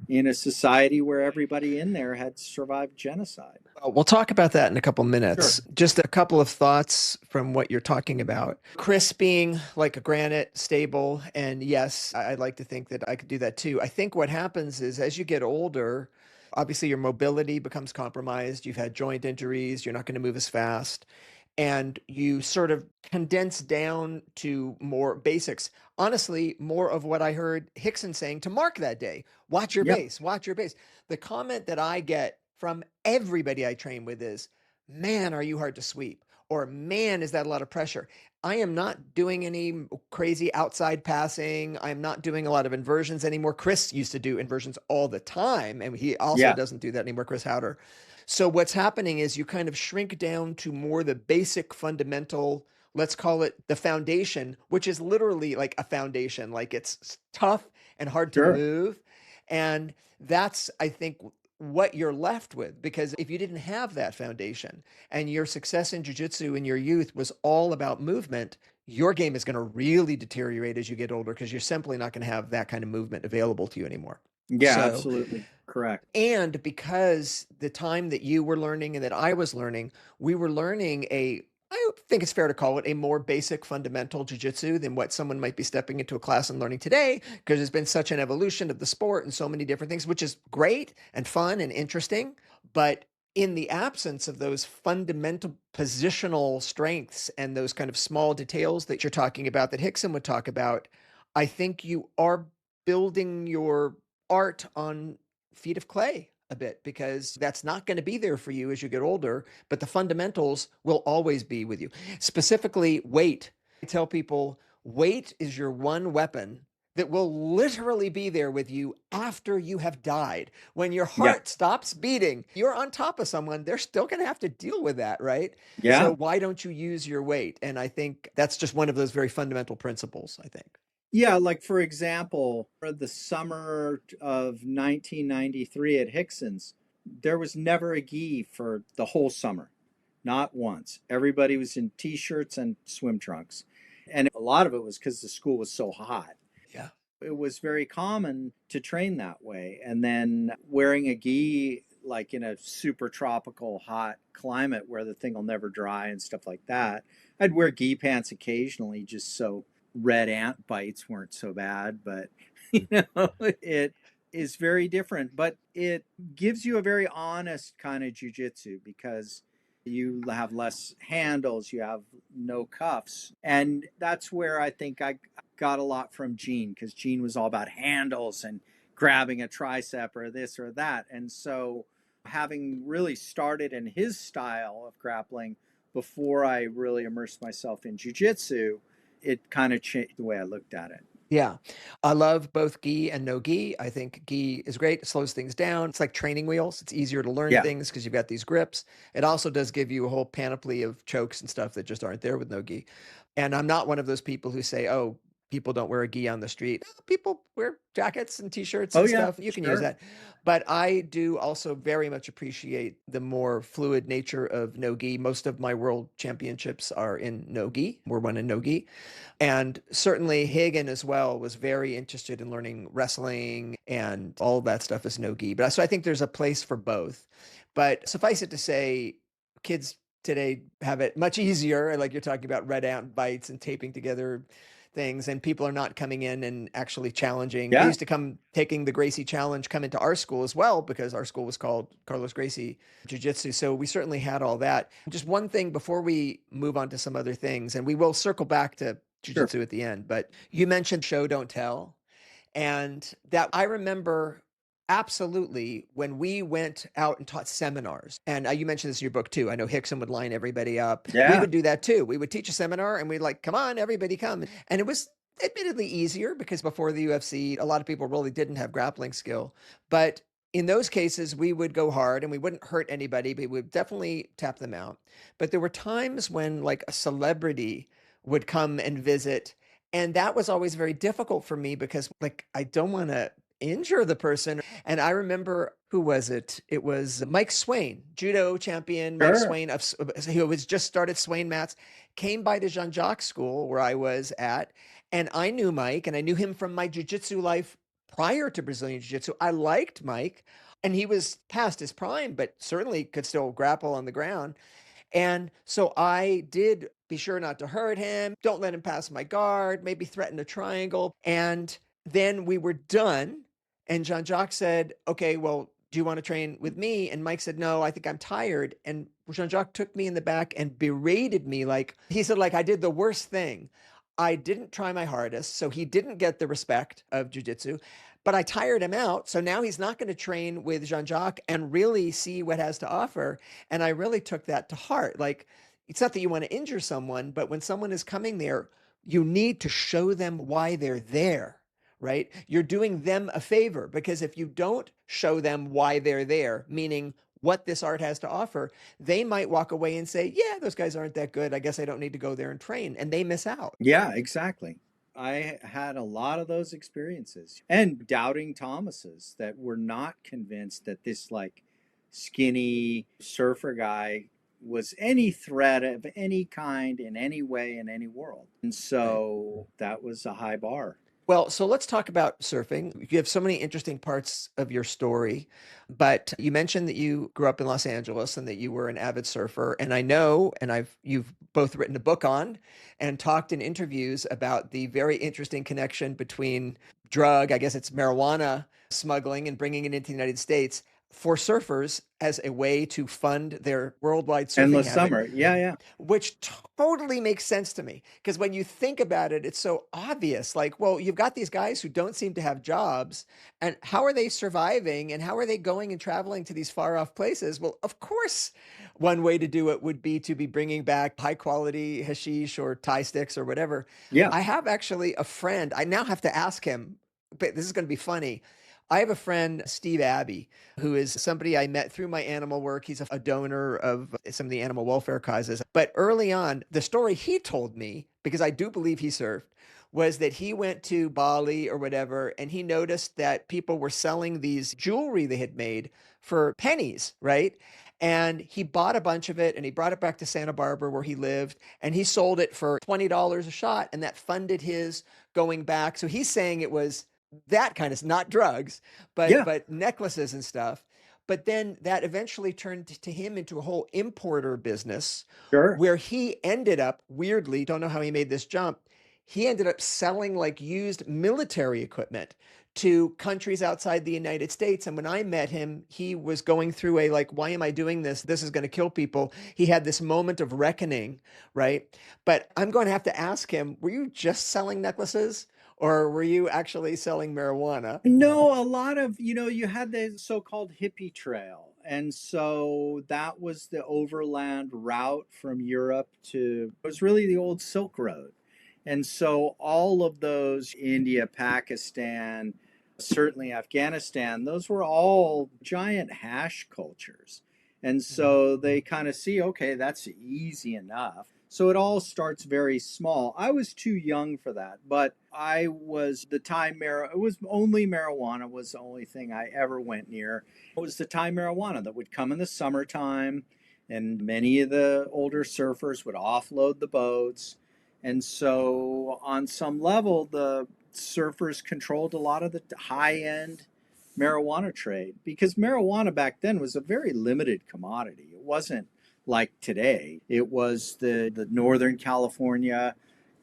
Speaker 1: in a society where everybody in there had survived genocide.
Speaker 2: We'll talk about that in a couple
Speaker 1: Sure.
Speaker 2: minutes. Just a couple of thoughts from what you're talking about. Chris being like a granite, stable, and yes, I'd like to think that I could do that too. I think what happens is as you get older, obviously your mobility becomes compromised. You've had joint injuries, you're not going to move as fast, and you sort of condense down to more basics. Honestly, more of what I heard Hickson saying to Mark that day. Watch your
Speaker 1: Yep.
Speaker 2: base, watch your base. The comment that I get from everybody I train with is, man, are you hard to sweep? Or man, is that a lot of pressure? I am not doing any crazy outside passing. I'm not doing a lot of inversions anymore. Chris used to do inversions all the time, and he also
Speaker 1: Yeah.
Speaker 2: doesn't do that anymore, Chris Howder. So what's happening is you kind of shrink down to more the basic fundamental, let's call it the foundation, which is literally like a foundation, like it's tough and hard to
Speaker 1: Sure.
Speaker 2: move. And that's, I think, what you're left with. Because if you didn't have that foundation and your success in jiu-jitsu in your youth was all about movement, your game is going to really deteriorate as you get older because you're simply not going to have that kind of movement available to you anymore.
Speaker 1: Yeah,
Speaker 2: So,
Speaker 1: absolutely correct.
Speaker 2: and because the time that you were learning and that I was learning, we were learning I think it's fair to call it a more basic fundamental jujitsu than what someone might be stepping into a class and learning today, because there's been such an evolution of the sport and so many different things, which is great and fun and interesting. But in the absence of those fundamental positional strengths and those kind of small details that you're talking about, that Hickson would talk about, I think you are building your art on feet of clay a bit, because that's not going to be there for you as you get older, but the fundamentals will always be with you. Specifically, weight. I tell people weight is your one weapon that will literally be there with you after you have died. When your
Speaker 1: Yeah.
Speaker 2: heart stops beating, you're on top of someone, they're still going to have to deal with that, right? So
Speaker 1: Yeah.
Speaker 2: why don't you use your weight? And I think that's just one of those very fundamental principles, I think.
Speaker 1: Yeah, like for example, for the summer of 1993 at Hickson's, there was never a gi for the whole summer. Not once. Everybody was in t-shirts and swim trunks. And a lot of it was because the school was so hot.
Speaker 2: Yeah.
Speaker 1: It was very common to train that way. And then wearing a gi like in a super tropical hot climate where the thing will never dry and stuff like that. I'd wear gi pants occasionally just so red ant bites weren't so bad, but you know, it is very different, but it gives you a very honest kind of jujitsu because you have less handles, you have no cuffs. And that's where I think I got a lot from Gene, because Gene was all about handles and grabbing a tricep or this or that. And so having really started in his style of grappling before I really immersed myself in jujitsu, it kind of changed the way I looked at it.
Speaker 2: Yeah. I love both gi and no gi. I think gi is great. It slows things down. It's like training wheels. It's easier to learn
Speaker 1: Yeah.
Speaker 2: things because you've got these grips. It also does give you a whole panoply of chokes and stuff that just aren't there with no gi. And I'm not one of those people who say, oh, people don't wear a gi on the street. People wear jackets and t-shirts
Speaker 1: Oh
Speaker 2: and
Speaker 1: yeah,
Speaker 2: stuff. You can use
Speaker 1: sure.
Speaker 2: that. But I do also very much appreciate the more fluid nature of no gi. Most of my world championships are in no gi. We're one in no gi. And certainly Hagen as well was very interested in learning wrestling and all of that stuff is no gi. But so I think there's a place for both. But suffice it to say, kids today have it much easier. Like you're talking about red ant bites and taping together things, and people are not coming in and actually challenging. They
Speaker 1: Yeah.
Speaker 2: used to come taking the Gracie challenge, come into our school as well, because our school was called Carlos Gracie Jiu-Jitsu. So we certainly had all that. Just one thing before we move on to some other things, and we will circle back to
Speaker 1: Sure.
Speaker 2: jujitsu at the end. But you mentioned show, don't tell. And that I remember absolutely when we went out and taught seminars. And you mentioned this in your book too. I know Hickson would line everybody up. We
Speaker 1: Yeah.
Speaker 2: would do that too. We would teach a seminar and we'd like, come on, everybody come. And it was admittedly easier because before the UFC, a lot of people really didn't have grappling skill. But in those cases, we would go hard and we wouldn't hurt anybody, but we would definitely tap them out. But there were times when like a celebrity would come and visit, and that was always very difficult for me because like I don't want to injure the person. And I remember, who was it? It was Mike Swain, judo champion Mike
Speaker 1: Sure.
Speaker 2: Swain, who was just started Swain Mats, came by the Jean-Jacques school where I was at. And I knew Mike and I knew him from my jiu-jitsu life prior to Brazilian Jiu-Jitsu. I liked Mike and he was past his prime, but certainly could still grapple on the ground. And so I did be sure not to hurt him, don't let him pass my guard, maybe threaten a triangle. And then we were done. And Jean Jacques said, okay, well, do you want to train with me? And Mike said, no, I think I'm tired. And Jean Jacques took me in the back and berated me. Like, he said, like, I did the worst thing. I didn't try my hardest. So he didn't get the respect of jujitsu, but I tired him out. So now he's not going to train with Jean Jacques and really see what has to offer. And I really took that to heart. Like, it's not that you want to injure someone, but when someone is coming there, you need to show them why they're there, right? You're doing them a favor because if you don't show them why they're there, meaning what this art has to offer, they might walk away and say, yeah, those guys aren't that good. I guess I don't need to go there and train. And they miss out.
Speaker 1: Yeah, exactly. I had a lot of those experiences and doubting Thomases that were not convinced that this like skinny surfer guy was any threat of any kind in any way in any world. And
Speaker 2: Right.
Speaker 1: so that was a high bar.
Speaker 2: Well, so let's talk about surfing. You have so many interesting parts of your story, but you mentioned that you grew up in Los Angeles and that you were an avid surfer. And I know, and you've both written a book on and talked in interviews about the very interesting connection between drug, I guess it's marijuana smuggling and bringing it into the United States for surfers as a way to fund their worldwide surfing
Speaker 1: Endless
Speaker 2: habit,
Speaker 1: summer. Yeah, yeah.
Speaker 2: which totally makes sense to me. Because when you think about it, it's so obvious. Like, well, you've got these guys who don't seem to have jobs, and how are they surviving? And how are they going and traveling to these far off places? Well, of course, one way to do it would be to be bringing back high quality hashish or Thai sticks or whatever.
Speaker 1: Yeah.
Speaker 2: I have actually a friend, I now have to ask him, but this is going to be funny. I have a friend, Steve Abbey, who is somebody I met through my animal work. He's a donor of some of the animal welfare causes. But early on, the story he told me, because I do believe he surfed, was that he went to Bali or whatever, and he noticed that people were selling these jewelry they had made for pennies, right? And he bought a bunch of it and he brought it back to Santa Barbara where he lived and he sold it for $20 a shot. And that funded his going back. So he's saying it was that kind of, not drugs,
Speaker 1: Yeah.
Speaker 2: but necklaces and stuff. But then that eventually turned to him into a whole importer business
Speaker 1: Sure.
Speaker 2: where he ended up, weirdly, don't know how he made this jump, he ended up selling like used military equipment to countries outside the United States. And when I met him, he was going through a like, why am I doing this? This is going to kill people. He had this moment of reckoning, right? But I'm going to have to ask him, were you just selling necklaces? Or were you actually selling marijuana?
Speaker 1: No, a lot of, you had the so called hippie trail. And so that was the overland route from Europe to, it was really the old Silk Road. And so all of those, India, Pakistan, certainly Afghanistan, those were all giant hash cultures. And so they kind of see, okay, that's easy enough. So it all starts very small. I was too young for that, but I was the time it was only marijuana was the only thing I ever went near. It was the Thai marijuana that would come in the summertime, and many of the older surfers would offload the boats. And so, on some level, the surfers controlled a lot of the high end marijuana trade because marijuana back then was a very limited commodity. It wasn't like today. It was the Northern California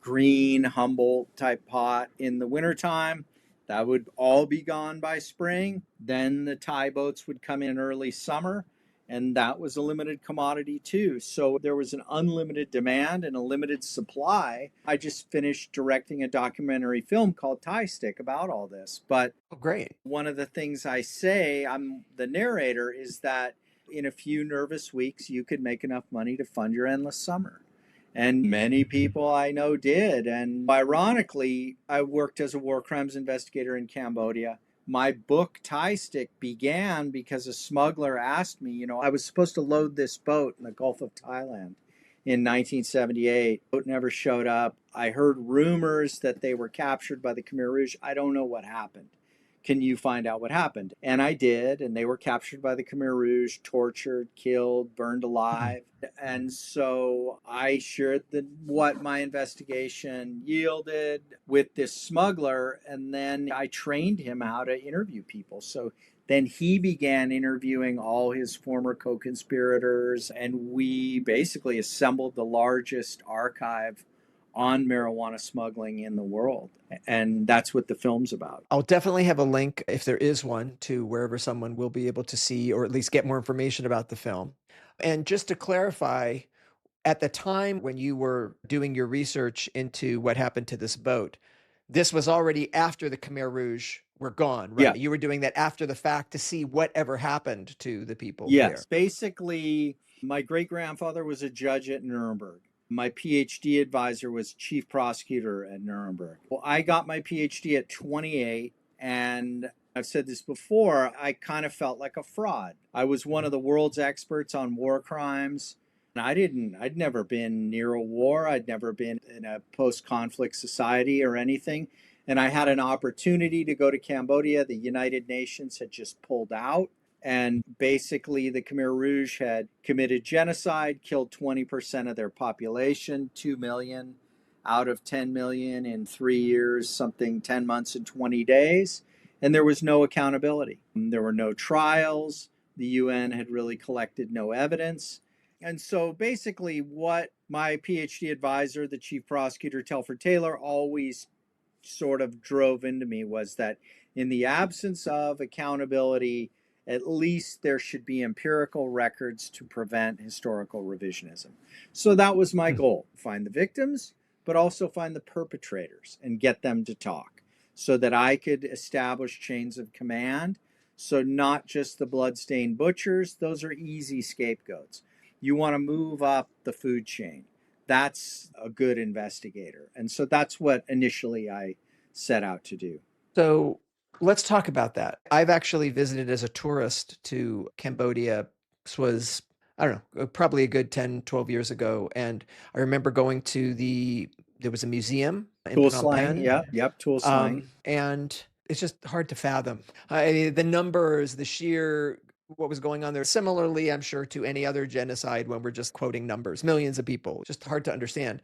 Speaker 1: green Humboldt type pot in the wintertime. That would all be gone by spring. Then the Thai boats would come in early summer And that was a limited commodity too. So there was an unlimited demand and a limited supply. I just finished directing a documentary film called Tie Stick about all this. But
Speaker 2: Oh, great.
Speaker 1: one of the things I say, I'm the narrator, is that in a few nervous weeks, you could make enough money to fund your endless summer. And many people I know did. And ironically, I worked as a war crimes investigator in Cambodia. My book, Tie Stick, began because a smuggler asked me, I was supposed to load this boat in the Gulf of Thailand in 1978. The boat never showed up. I heard rumors that they were captured by the Khmer Rouge. I don't know what happened. Can you find out what happened? And I did, and they were captured by the Khmer Rouge, tortured, killed, burned alive. And so I shared what my investigation yielded with this smuggler, and then I trained him how to interview people. So then he began interviewing all his former co-conspirators, and we basically assembled the largest archive on marijuana smuggling in the world. And that's what the film's about.
Speaker 2: I'll definitely have a link, if there is one, to wherever someone will be able to see or at least get more information about the film. And just to clarify, at the time when you were doing your research into what happened to this boat, this was already after the Khmer Rouge were gone, right?
Speaker 1: Yeah.
Speaker 2: You were doing that after the fact to see whatever happened to the people
Speaker 1: Yes.
Speaker 2: there.
Speaker 1: Basically, my great grandfather was a judge at Nuremberg. My PhD advisor was chief prosecutor at Nuremberg. Well, I got my PhD at 28, and I've said this before, I kind of felt like a fraud. I was one of the world's experts on war crimes. And I'd never been near a war. I'd never been in a post-conflict society or anything. And I had an opportunity to go to Cambodia. The United Nations had just pulled out. And basically, the Khmer Rouge had committed genocide, killed 20% of their population, 2 million out of 10 million in 3 years, something 10 months and 20 days. And there was no accountability. There were no trials. The UN had really collected no evidence. And so basically, what my PhD advisor, the chief prosecutor, Telford Taylor, always sort of drove into me was that in the absence of accountability, at least there should be empirical records to prevent historical revisionism. So that was my goal, find the victims, but also find the perpetrators and get them to talk so that I could establish chains of command. So not just the bloodstained butchers, those are easy scapegoats. You want to move up the food chain. That's a good investigator. And so that's what initially I set out to do.
Speaker 2: So let's talk about that. I've actually visited as a tourist to Cambodia. This was, I don't know, probably a good 10, 12 years ago. And I remember going to there was a museum in
Speaker 1: Tuol
Speaker 2: Phnom
Speaker 1: Sleng,
Speaker 2: Penh.
Speaker 1: yep, Tuol Sleng.
Speaker 2: And it's just hard to fathom. The numbers, the sheer what was going on there. Similarly, I'm sure to any other genocide when we're just quoting numbers, millions of people, just hard to understand.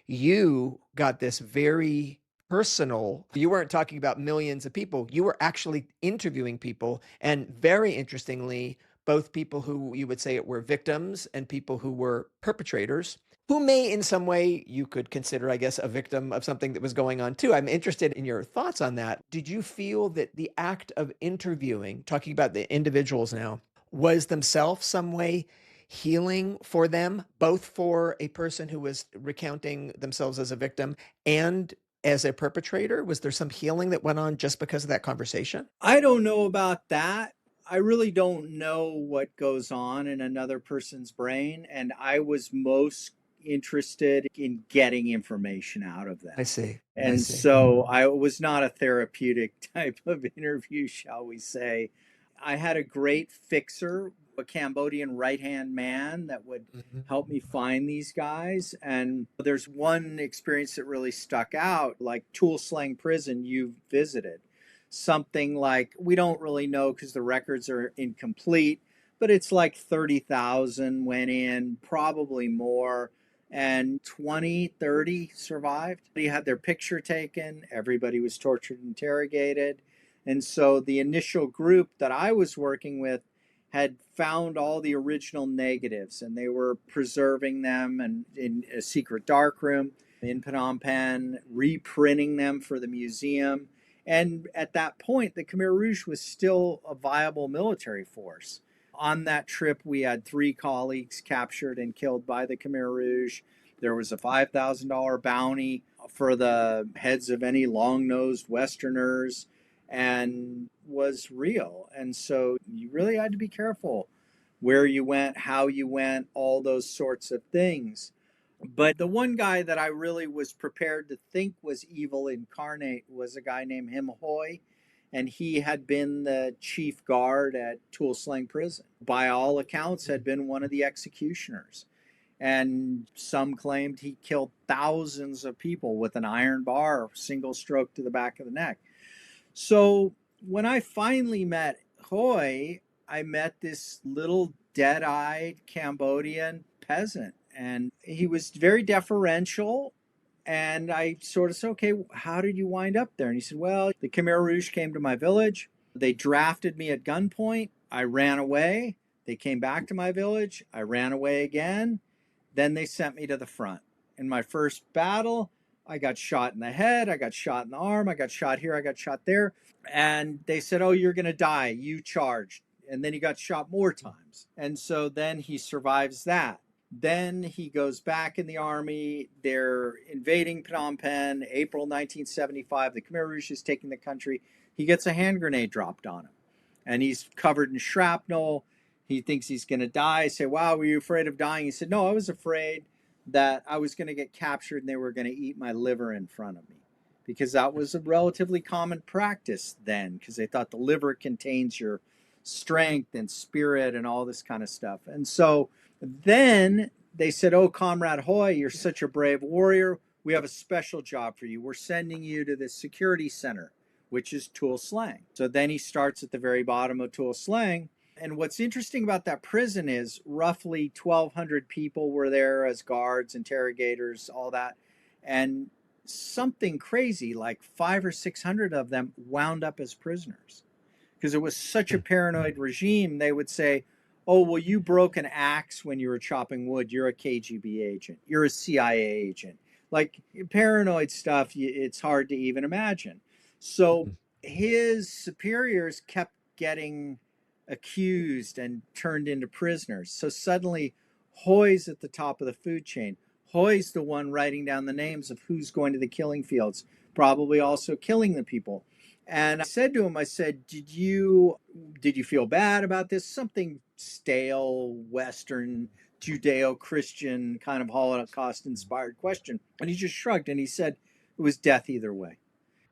Speaker 2: You got this very personal, you weren't talking about millions of people, you were actually interviewing people. And very interestingly, both people who you would say were victims and people who were perpetrators, who may in some way you could consider, I guess, a victim of something that was going on too. I'm interested in your thoughts on that. Did you feel that the act of interviewing, talking about the individuals now, was themselves some way healing for them, both for a person who was recounting themselves as a victim and as a perpetrator? Was there some healing that went on just because of that conversation?
Speaker 1: I don't know about that. I really don't know what goes on in another person's brain. And I was most interested in getting information out of them.
Speaker 2: I see.
Speaker 1: And so I was not a therapeutic type of interview, shall we say. I had a great fixer, a Cambodian right-hand man that would help me find these guys. And there's one experience that really stuck out, like Tuol Sleng prison you visited. Something like, we don't really know because the records are incomplete, but it's like 30,000 went in, probably more, and 20, 30 survived. They had their picture taken, everybody was tortured and interrogated. And so the initial group that I was working with had found all the original negatives, and they were preserving them and in a secret darkroom in Phnom Penh, reprinting them for the museum. And at that point, the Khmer Rouge was still a viable military force. On that trip, we had 3 colleagues captured and killed by the Khmer Rouge. There was a $5,000 bounty for the heads of any long-nosed Westerners, and was real. And so you really had to be careful where you went, how you went, all those sorts of things. But the one guy that I really was prepared to think was evil incarnate was a guy named Him Hoy, and he had been the chief guard at Tuol Sleng prison. By all accounts, had been one of the executioners. And some claimed he killed thousands of people with an iron bar, single stroke to the back of the neck. So when I finally met Hoy, I met this little dead-eyed Cambodian peasant, and he was very deferential. And I sort of said, okay, how did you wind up there? And he said, well, the Khmer Rouge came to my village. They drafted me at gunpoint. I ran away. They came back to my village. I ran away again. Then they sent me to the front. In my first battle, I got shot in the head. I got shot in the arm. I got shot here. I got shot there. And they said, oh, you're going to die. You charged. And then he got shot more times. And so then he survives that. Then he goes back in the army. They're invading Phnom Penh, April 1975. The Khmer Rouge is taking the country. He gets a hand grenade dropped on him, and he's covered in shrapnel. He thinks he's going to die. I say, wow, were you afraid of dying? He said, no, I was afraid that I was going to get captured and they were going to eat my liver in front of me, because that was a relatively common practice then, because they thought the liver contains your strength and spirit and all this kind of stuff. And so then they said, oh, Comrade Hoy, you're such a brave warrior. We have a special job for you. We're sending you to the security center, which is Tuol Sleng. So then he starts at the very bottom of Tuol Sleng. And what's interesting about that prison is roughly 1,200 people were there as guards, interrogators, all that. And something crazy, like 500 or 600 of them wound up as prisoners. Because it was such a paranoid regime, they would say, oh, well, you broke an axe when you were chopping wood. You're a KGB agent. You're a CIA agent. Like paranoid stuff, it's hard to even imagine. So his superiors kept getting accused and turned into prisoners. So suddenly, Hoy's at the top of the food chain. Hoy's the one writing down the names of who's going to the killing fields, probably also killing the people. And I said to him, I said, did you feel bad about this? Something stale, Western, Judeo-Christian kind of Holocaust-inspired question. And he just shrugged and he said it was death either way.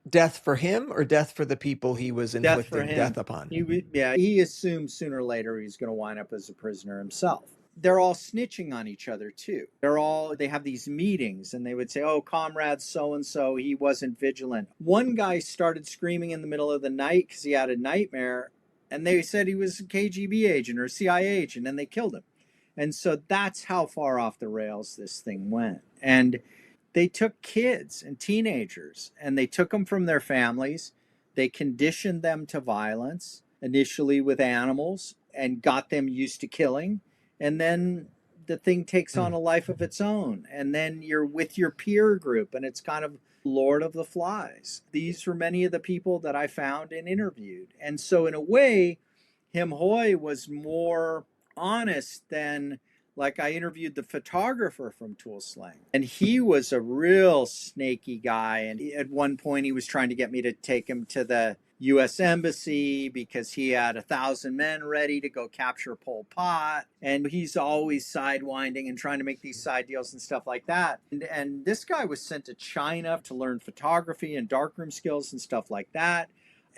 Speaker 2: Death for him or death for the people he was
Speaker 1: Death for
Speaker 2: inflicting
Speaker 1: him.
Speaker 2: death upon?
Speaker 1: He assumed sooner or later he's going to wind up as a prisoner himself. They're all snitching on each other too. They have these meetings and they would say, oh, comrade so-and-so, he wasn't vigilant. One guy started screaming in the middle of the night because he had a nightmare, and they said he was a KGB agent or a CIA agent, and they killed him. And so that's how far off the rails this thing went. And they took kids and teenagers and they took them from their families. They conditioned them to violence, initially with animals, and got them used to killing. And then the thing takes on a life of its own. And then you're with your peer group, and it's kind of Lord of the Flies. These were many of the people that I found and interviewed. And so in a way, Him Hoy was more honest than, like, I interviewed the photographer from Tuol Sleng, and he was a real snaky guy. And at one point he was trying to get me to take him to the U.S. Embassy because he had 1,000 men ready to go capture Pol Pot. And he's always sidewinding and trying to make these side deals and stuff like that. And this guy was sent to China to learn photography and darkroom skills and stuff like that.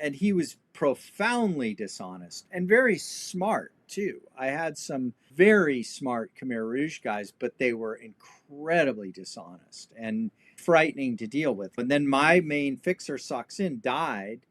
Speaker 1: And he was profoundly dishonest and very smart too. I had some very smart Khmer Rouge guys, but they were incredibly dishonest and frightening to deal with. And then my main fixer, Saksin, died.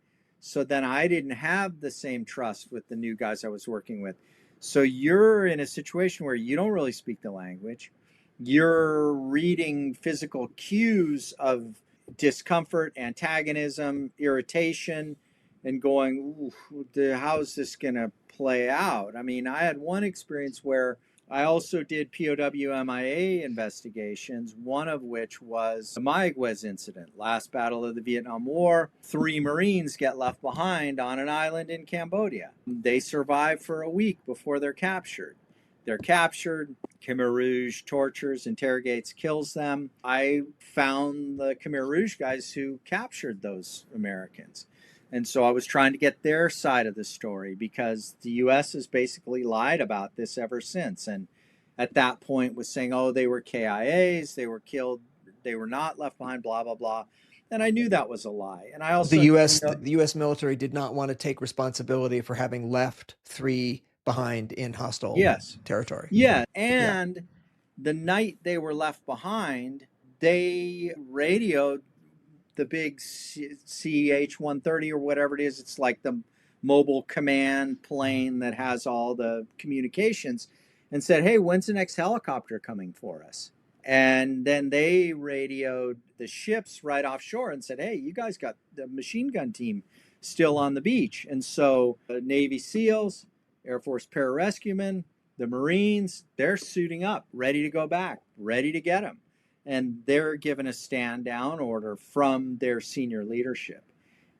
Speaker 1: So then I didn't have the same trust with the new guys I was working with. So you're in a situation where you don't really speak the language. You're reading physical cues of discomfort, antagonism, irritation, and going, how's this going to play out? I mean, I had one experience where I also did POW MIA investigations, one of which was the Mayaguez incident, last battle of the Vietnam War. 3 Marines get left behind on an island in Cambodia. They survive for a week before they're captured. They're captured. Khmer Rouge tortures, interrogates, kills them. I found the Khmer Rouge guys who captured those Americans. And so I was trying to get their side of the story because the U.S. has basically lied about this ever since. And at that point was saying, oh, they were KIAs, they were killed, they were not left behind, blah, blah, blah. And I knew that was a lie. And I
Speaker 2: The
Speaker 1: also,
Speaker 2: U.S. the U.S. military did not want to take responsibility for having left 3 behind in hostile
Speaker 1: yes,
Speaker 2: territory.
Speaker 1: yeah.
Speaker 2: Yeah.
Speaker 1: And the night they were left behind, they radioed the big CH 130 or whatever it is. It's like the mobile command plane that has all the communications, and said, hey, when's the next helicopter coming for us? And then they radioed the ships right offshore and said, hey, you guys got the machine gun team still on the beach. And so Navy SEALs, Air Force pararescuemen, the Marines, they're suiting up, ready to go back, ready to get them. And they're given a stand down order from their senior leadership.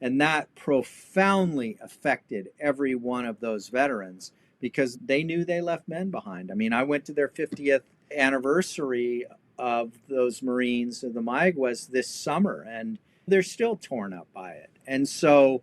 Speaker 1: And that profoundly affected every one of those veterans because they knew they left men behind. I mean, I went to their 50th anniversary of those Marines of the Mayaguez this summer, and they're still torn up by it. And so,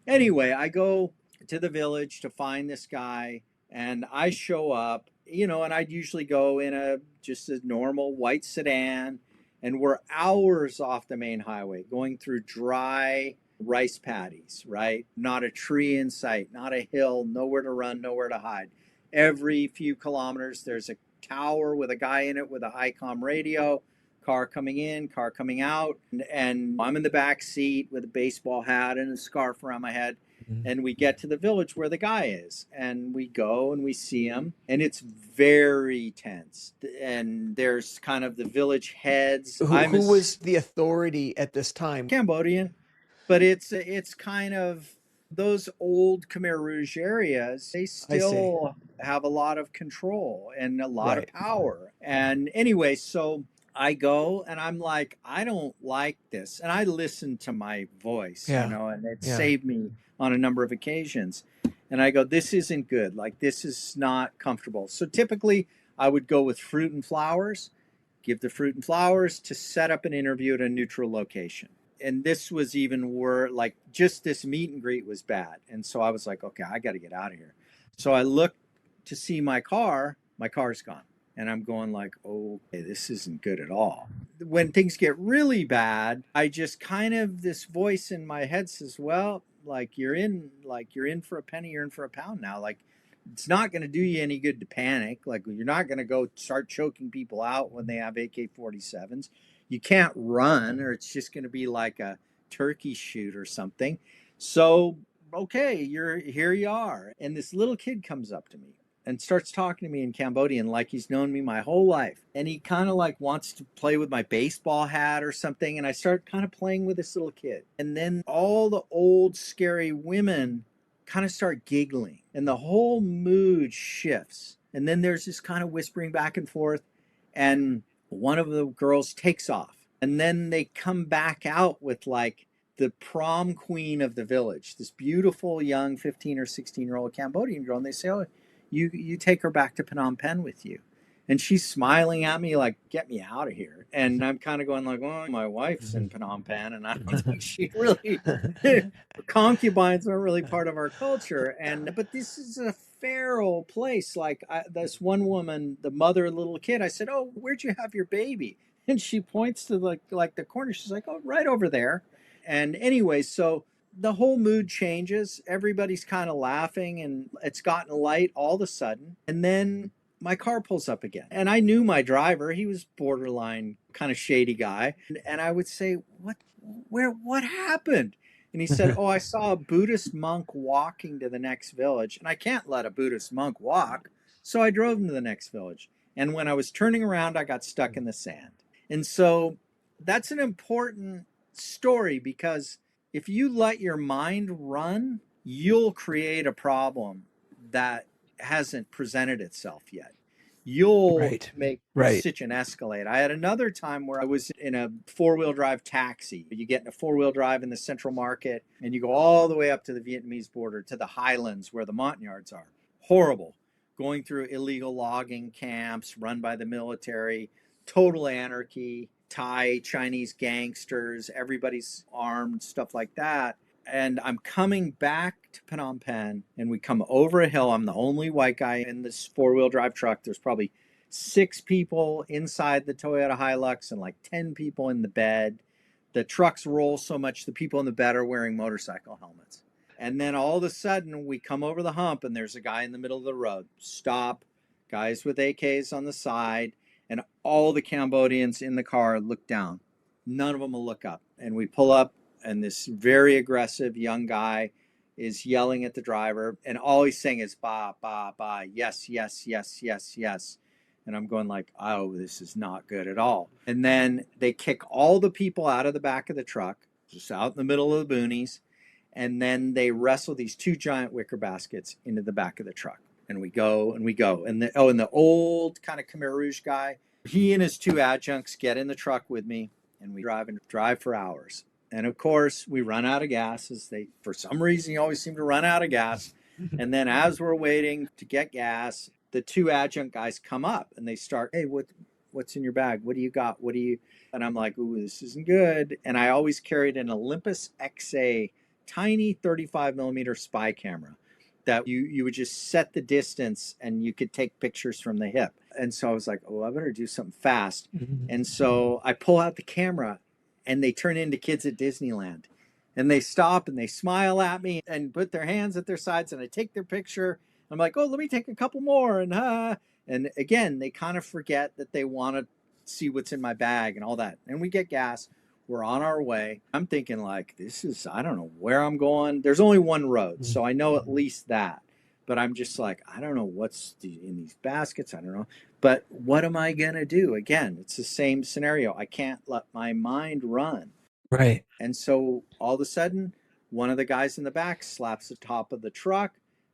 Speaker 1: anyway, I go to the village to find this guy, and I show up, and I'd usually go in just a normal white sedan, and we're hours off the main highway going through dry rice paddies, right? Not a tree in sight, not a hill, nowhere to run, nowhere to hide. Every few kilometers, there's a tower with a guy in it with a high-com radio, car coming in, car coming out, and I'm in the back seat with a baseball hat and a scarf around my head. And we get to the village where the guy is, and we go and we see him, and it's very tense. And there's kind of the village heads.
Speaker 2: Who was the authority at this time?
Speaker 1: Cambodian, but it's kind of those old Khmer Rouge areas. They still have a lot of control and a lot of power. And anyway, so I go and I'm like, I don't like this. And I listen to my voice, and it saved me on a number of occasions. And I go, this isn't good. Like, this is not comfortable. So typically I would go with fruit and flowers, give the fruit and flowers to set up an interview at a neutral location. And this was even worse, like just this meet and greet was bad. And so I was like, okay, I got to get out of here. So I looked to see my car's gone. And I'm going like, oh, okay, this isn't good at all. When things get really bad, I just kind of, this voice in my head says, well, you're in for a penny, you're in for a pound now. Like, it's not going to do you any good to panic. Like, you're not going to go start choking people out when they have AK-47s. You can't run, or it's just going to be like a turkey shoot or something. So, okay, here you are. And this little kid comes up to me and starts talking to me in Cambodian like he's known me my whole life. And he kind of like wants to play with my baseball hat or something. And I start kind of playing with this little kid. And then all the old scary women kind of start giggling and the whole mood shifts. And then there's this kind of whispering back and forth. And one of the girls takes off. And then they come back out with like the prom queen of the village, this beautiful young 15 or 16-year-old Cambodian girl. And they say, oh, you take her back to Phnom Penh with you. And she's smiling at me like, get me out of here. And I'm kind of going like, well, my wife's in Phnom Penh, and I don't think she really, concubines aren't really part of our culture. But this is a feral place. Like this one woman, the mother of the little kid, I said, oh, where'd you have your baby? And she points to like the corner. She's like, oh, right over there. And anyway, so the whole mood changes. Everybody's kind of laughing, and it's gotten light all of a sudden. And then my car pulls up again. And I knew my driver. He was borderline kind of shady guy. And I would say, what happened? And he said, oh, I saw a Buddhist monk walking to the next village. And I can't let a Buddhist monk walk. So I drove him to the next village. And when I was turning around, I got stuck in the sand. And so that's an important story, because if you let your mind run, you'll create a problem that hasn't presented itself yet. you'll
Speaker 2: Right.
Speaker 1: make
Speaker 2: Right.
Speaker 1: such an escalade. I had another time where I was in a four-wheel drive taxi. You get in a four-wheel drive in the central market and you go all the way up to the Vietnamese border to the highlands where the Montagnards are. Horrible. Going through illegal logging camps run by the military, total anarchy, Thai, Chinese gangsters, everybody's armed, stuff like that. And I'm coming back to Phnom Penh, and we come over a hill. I'm the only white guy in this four-wheel drive truck. There's probably 6 people inside the Toyota Hilux and like 10 people in the bed. The trucks roll so much, the people in the bed are wearing motorcycle helmets. And then all of a sudden, we come over the hump, and there's a guy in the middle of the road. Stop, guys with AKs on the side, and all the Cambodians in the car look down. None of them will look up. And we pull up, and this very aggressive young guy is yelling at the driver, and all he's saying is ba ba ba, yes, yes, yes, yes, yes. And I'm going like, oh, this is not good at all. And then they kick all the people out of the back of the truck, just out in the middle of the boonies, and then they wrestle these 2 giant wicker baskets into the back of the truck. And we go and we go. And the old kind of Khmer Rouge guy, he and his 2 adjuncts get in the truck with me, and we drive for hours. And of course, we run out of gas. For some reason, you always seem to run out of gas. And then as we're waiting to get gas, the 2 adjunct guys come up and they start, hey, what's in your bag? What do you got? What do you? And I'm like, ooh, this isn't good. And I always carried an Olympus XA, tiny 35 millimeter spy camera that you would just set the distance and you could take pictures from the hip. And so I was like, oh, I better do something fast. And so I pull out the camera, and they turn into kids at Disneyland. And they stop and they smile at me and put their hands at their sides, and I take their picture. I'm like, oh, let me take a couple more. And again, they kind of forget that they want to see what's in my bag and all that. And we get gas. We're on our way. I'm thinking like, I don't know where I'm going. There's only one road, so I know at least that. But I'm just like, I don't know what's in these baskets. I don't know. But what am I going to do? Again, it's the same scenario. I can't let my mind run.
Speaker 2: Right.
Speaker 1: And so all of a sudden, one of the guys in the back slaps the top of the truck.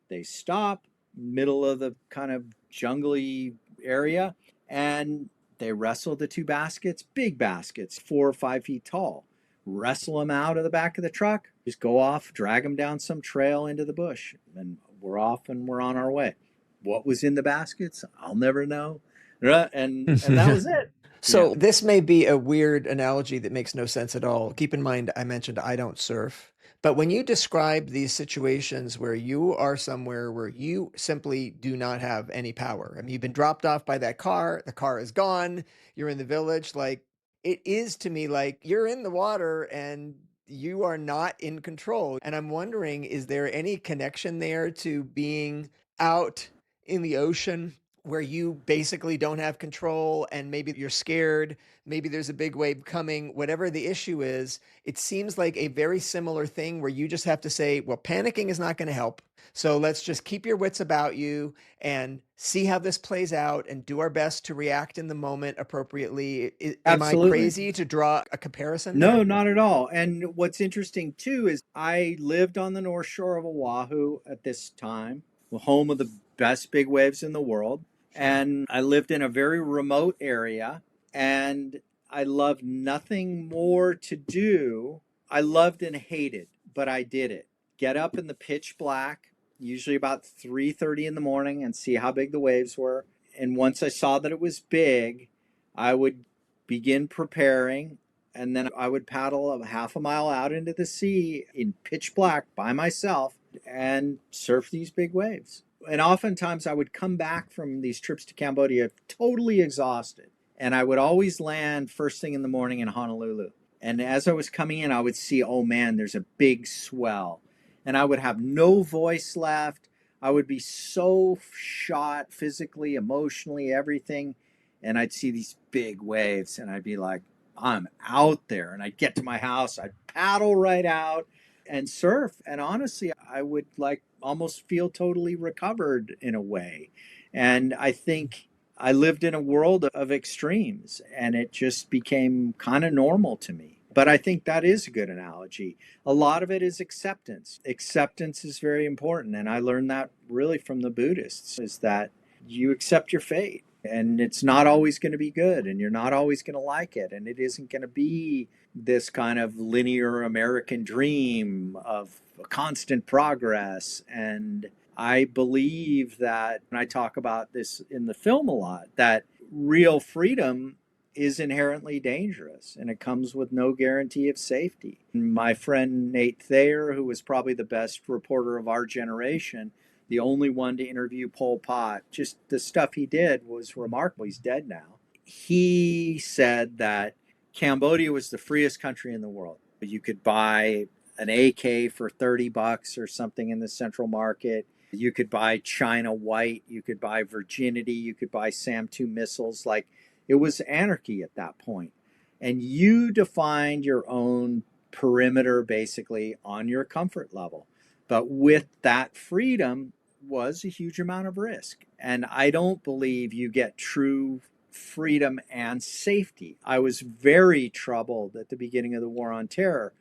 Speaker 1: They stop, middle of the kind of jungly area, and they wrestle the 2 baskets, big baskets, 4 or 5 feet tall. Wrestle them out of the back of the truck, just go off, drag them down some trail into the bush, and we're off and we're on our way. What was in the baskets? I'll never know. And that was it. Yeah.
Speaker 2: So this may be a weird analogy that makes no sense at all. Keep in mind, I mentioned I don't surf. But when you describe these situations where you are somewhere where you simply do not have any power, I mean, you've been dropped off by that car, the car is gone, you're in the village, like it is to me like you're in the water and you are not in control. And I'm wondering, is there any connection there to being out in the ocean where you basically don't have control and maybe you're scared, maybe there's a big wave coming, whatever the issue is, it seems like a very similar thing where you just have to say, well, panicking is not going to help. So let's just keep your wits about you and see how this plays out and do our best to react in the moment appropriately. Am I
Speaker 1: Absolutely.
Speaker 2: crazy to draw a comparison
Speaker 1: No,
Speaker 2: there?
Speaker 1: not at all. And what's interesting too is I lived on the North Shore of Oahu at this time, the home of the best big waves in the world.
Speaker 2: Sure.
Speaker 1: And I lived in a very remote area, and I loved nothing more to do. I loved and hated, but I did it. Get up in the pitch black, usually about 3:30 in the morning, and see how big the waves were. And once I saw that it was big, I would begin preparing, and then I would paddle a half a mile out into the sea in pitch black by myself and surf these big waves. And oftentimes I would come back from these trips to Cambodia totally exhausted. And I would always land first thing in the morning in Honolulu. And as I was coming in, I would see, oh man, there's a big swell. And I would have no voice left. I would be so shot physically, emotionally, everything. And I'd see these big waves, and I'd be like, I'm out there. And I'd get to my house, I'd paddle right out and surf. And honestly, I would like almost feel totally recovered in a way. And I think I lived in a world of extremes, and it just became kind of normal to me. But I think that is a good analogy. A lot of it is acceptance. Acceptance is very important. And I learned that really from the Buddhists, is that you accept your fate. And it's not always going to be good, and you're not always going to like it. And it isn't going to be this kind of linear American dream of constant progress. And I believe that, and I talk about this in the film a lot, that real freedom is inherently dangerous and it comes with no guarantee of safety. My friend Nate Thayer, who was probably the best reporter of our generation, the only one to interview Pol Pot, just the stuff he did was remarkable. He's dead now. He said that Cambodia was the freest country in the world. You could buy an AK for $30 or something in the central market. You could buy China White. You could buy Virginity. You could buy SAM-2 missiles. Like, it was anarchy at that point. And you defined your own perimeter basically on your comfort level. But with that freedom was a huge amount of risk. And I don't believe you get true freedom and safety. I was very troubled at the beginning of the War on Terror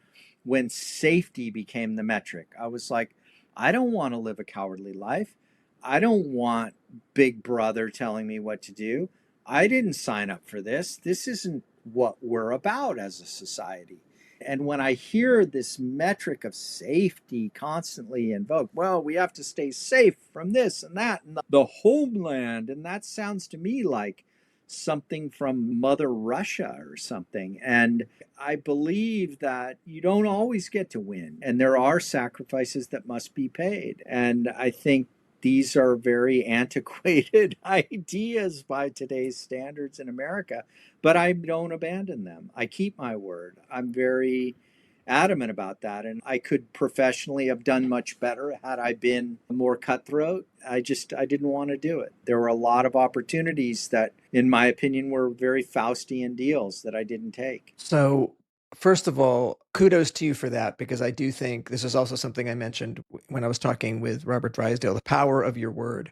Speaker 1: when safety became the metric. I was like, I don't want to live a cowardly life. I don't want Big Brother telling me what to do. I didn't sign up for this. This isn't what we're about as a society. And when I hear this metric of safety constantly invoked, well, we have to stay safe from this and that and the homeland. And that sounds to me like something from Mother Russia or something. And I believe that you don't always get to win, and there are sacrifices that must be paid. And I think these are very antiquated ideas by today's standards in America, but I don't abandon them. I keep my word. I'm very adamant about that. And I could professionally have done much better had I been more cutthroat. I didn't want to do it. There were a lot of opportunities that, in my opinion, were very Faustian deals that I didn't take.
Speaker 2: So, first of all, kudos to you for that, because I do think this is also something I mentioned when I was talking with Robert Drysdale, the power of your word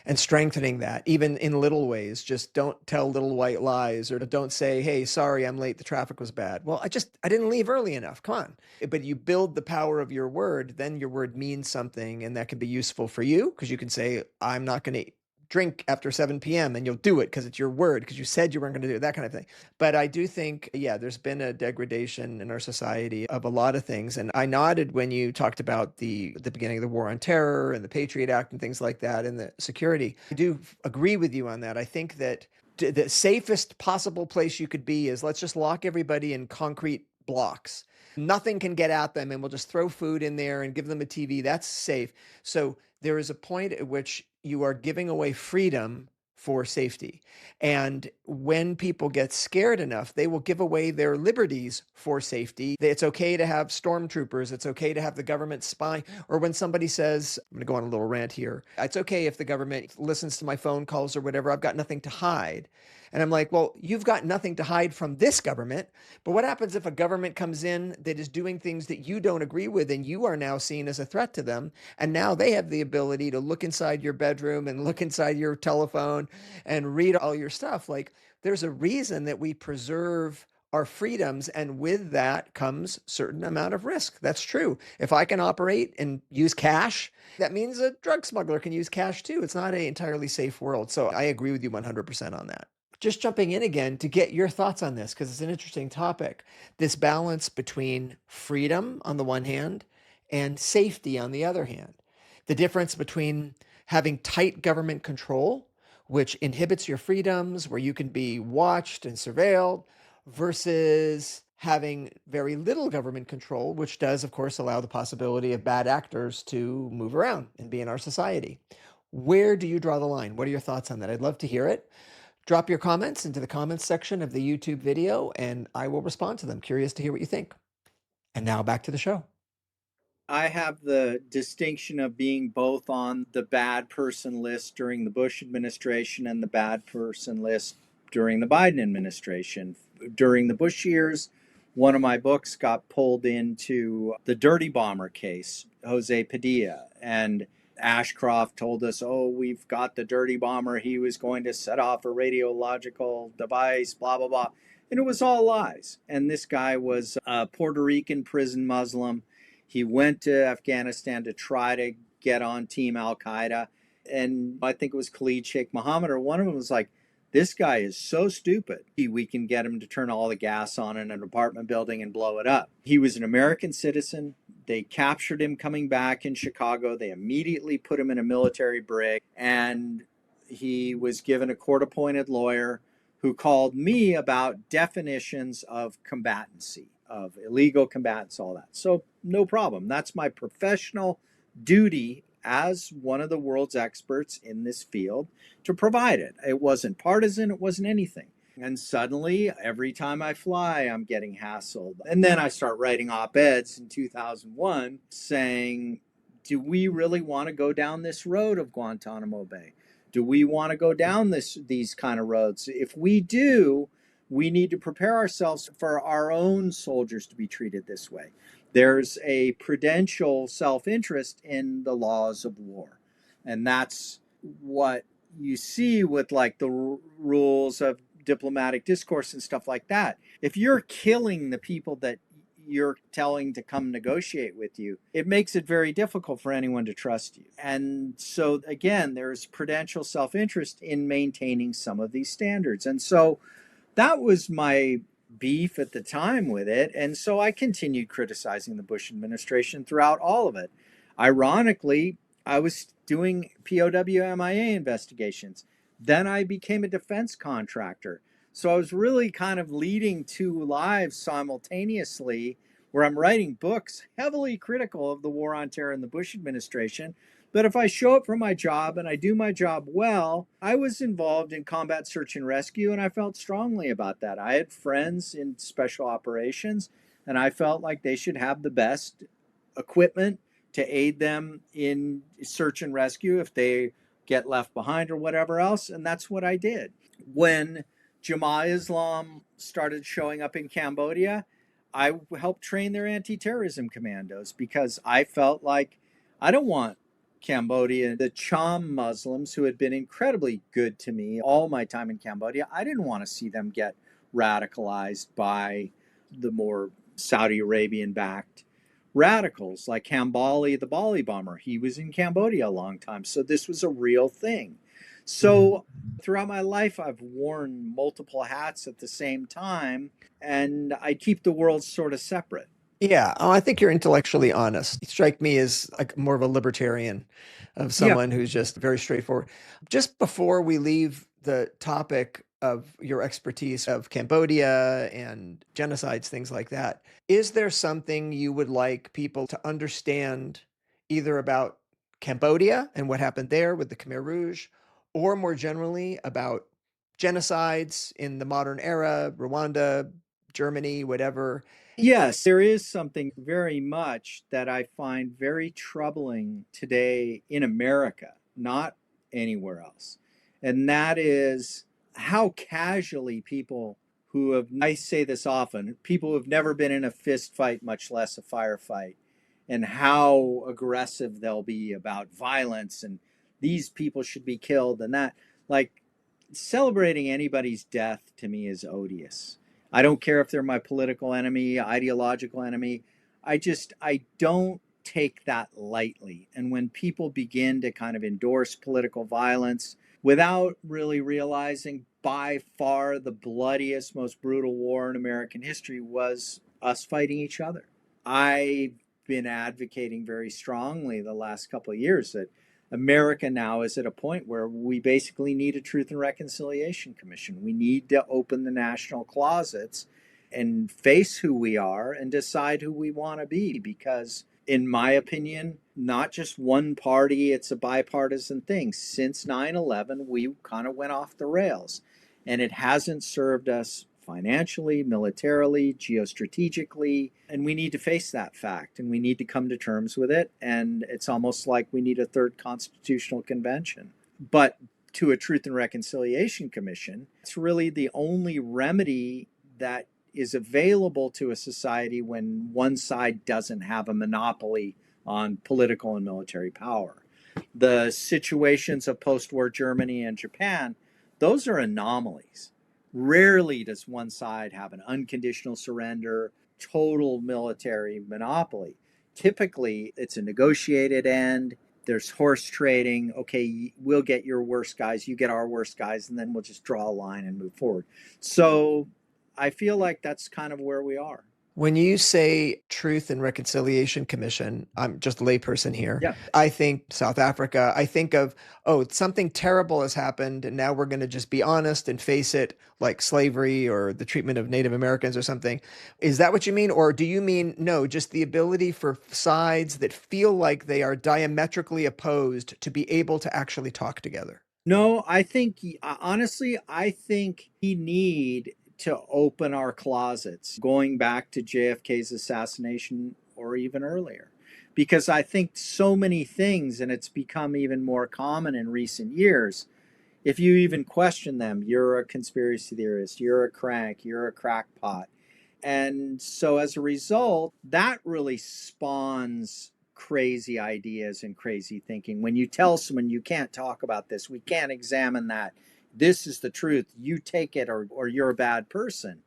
Speaker 2: and strengthening that, even in little ways. Just don't tell little white lies, or don't say, hey, sorry, I'm late. The traffic was bad. Well, I didn't leave early enough. Come on. But you build the power of your word, then your word means something, and that can be useful for you because you can say, I'm not going to drink after 7 p.m. and you'll do it because it's your word, because you said you weren't going to do it, that kind of thing. But I do think, yeah, there's been a degradation in our society of a lot of things. And I nodded when you talked about the beginning of the War on Terror and the Patriot Act and things like that and the security. I do agree with you on that. I think that the safest possible place you could be is, let's just lock everybody in concrete blocks. Nothing can get at them, and we'll just throw food in there and give them a TV. That's safe. So there is a point at which you are giving away freedom for safety. And when people get scared enough, they will give away their liberties for safety. It's okay to have stormtroopers. It's okay to have the government spying. Or when somebody says, I'm going to go on a little rant here, it's okay if the government listens to my phone calls or whatever. I've got nothing to hide. And I'm like, well, you've got nothing to hide from this government. But what happens if a government comes in that is doing things that you don't agree with, and you are now seen as a threat to them? And now they have the ability to look inside your bedroom and look inside your telephone and read all your stuff. Like, there's a reason that we preserve our freedoms, and with that comes certain amount of risk. That's true. If I can operate and use cash, that means a drug smuggler can use cash too. It's not an entirely safe world. So I agree with you 100% on that. Just jumping in again to get your thoughts on this, because it's an interesting topic. This balance between freedom on the one hand and safety on the other hand. The difference between having tight government control, which inhibits your freedoms, where you can be watched and surveilled, versus having very little government control, which does, of course, allow the possibility of bad actors to move around and be in our society. Where do you draw the line? What are your thoughts on that? I'd love to hear it. Drop your comments into the comments section of the YouTube video, and I will respond to them. Curious to hear what you think. And now back to the show.
Speaker 1: I have the distinction of being both on the bad person list during the Bush administration and the bad person list during the Biden administration. During the Bush years, one of my books got pulled into the Dirty Bomber case, Jose Padilla, and Ashcroft told us, oh, we've got the Dirty Bomber. He was going to set off a radiological device, blah, blah, blah. And it was all lies. And this guy was a Puerto Rican prison Muslim. He went to Afghanistan to try to get on Team Al Qaeda. And I think it was Khalid Sheikh Mohammed, or one of them was like, This guy is so stupid. We can get him to turn all the gas on in an apartment building and blow it up. He was an American citizen. They captured him coming back in Chicago. They immediately put him in a military brig, and he was given a court appointed lawyer who called me about definitions of combatancy, of illegal combatants, all that. So, no problem. That's my professional duty as one of the world's experts in this field to provide it. It wasn't partisan, it wasn't anything. And suddenly, every time I fly, I'm getting hassled. And then I start writing op eds in 2001 saying, do we really want to go down this road of Guantanamo Bay? Do we want to go down these kind of roads? If we do, we need to prepare ourselves for our own soldiers to be treated this way. There's a prudential self-interest in the laws of war. And that's what you see with like the rules of diplomatic discourse and stuff like that. If you're killing the people that you're telling to come negotiate with you, it makes it very difficult for anyone to trust you. And so, again, there's prudential self-interest in maintaining some of these standards. And so that was my beef at the time with it. And so I continued criticizing the Bush administration throughout all of it. Ironically, I was doing POW MIA investigations. Then I became a defense contractor. So I was really kind of leading two lives simultaneously where I'm writing books heavily critical of the war on terror in the Bush administration. But if I show up for my job and I do my job well, I was involved in combat search and rescue, and I felt strongly about that. I had friends in special operations, and I felt like they should have the best equipment to aid them in search and rescue if they get left behind or whatever else. And that's what I did. When Jamaat Islam started showing up in Cambodia, I helped train their anti-terrorism commandos because I felt like I don't want Cambodia, the Cham Muslims who had been incredibly good to me all my time in Cambodia, I didn't want to see them get radicalized by the more Saudi Arabian backed radicals like Hambali, the Bali bomber. He was in Cambodia a long time. So this was a real thing. So throughout my life, I've worn multiple hats at the same time, and I keep the world sort of separate.
Speaker 2: Yeah, I think you're intellectually honest. You strike me as like more of a libertarian, of
Speaker 1: Yeah.
Speaker 2: someone who's just very straightforward. Just before we leave the topic of your expertise of Cambodia and genocides, things like that, is there something you would like people to understand either about Cambodia and what happened there with the Khmer Rouge, or more generally about genocides in the modern era, Rwanda, Germany, whatever?
Speaker 1: Yes, there is something very much that I find very troubling today in America, not anywhere else. And that is how casually people who have, I say this often, people who have never been in a fist fight, much less a firefight, and how aggressive they'll be about violence and these people should be killed and that. Like, celebrating anybody's death to me is odious. I don't care if they're my political enemy, ideological enemy. I don't take that lightly. And when people begin to kind of endorse political violence without really realizing by far the bloodiest, most brutal war in American history was us fighting each other. I've been advocating very strongly the last couple of years that America now is at a point where we basically need a Truth and Reconciliation Commission. We need to open the national closets and face who we are and decide who we want to be. Because, in my opinion, not just one party, it's a bipartisan thing. Since 9/11, we kind of went off the rails, and it hasn't served us financially, militarily, geostrategically, and we need to face that fact and we need to come to terms with it. And it's almost like we need a third constitutional convention. But to a Truth and Reconciliation Commission, it's really the only remedy that is available to a society when one side doesn't have a monopoly on political and military power. The situations of post-war Germany and Japan, those are anomalies. Rarely does one side have an unconditional surrender, total military monopoly. Typically, it's a negotiated end. There's horse trading. Okay, we'll get your worst guys, you get our worst guys, and then we'll just draw a line and move forward. So I feel like that's kind of where we are.
Speaker 2: When you say Truth and Reconciliation Commission, I'm just a layperson here.
Speaker 1: Yeah.
Speaker 2: I think South Africa. I think of, oh, something terrible has happened, and now we're going to just be honest and face it, like slavery or the treatment of Native Americans or something. Is that what you mean? Or do you mean, no, just the ability for sides that feel like they are diametrically opposed to be able to actually talk together?
Speaker 1: No, I think honestly, I think we need to open our closets, going back to JFK's assassination or even earlier. Because I think so many things, and it's become even more common in recent years, if you even question them, you're a conspiracy theorist, you're a crank, you're a crackpot. And so as a result, that really spawns crazy ideas and crazy thinking. When you tell someone you can't talk about this, we can't examine that, this is the truth, you take it or you're a bad person,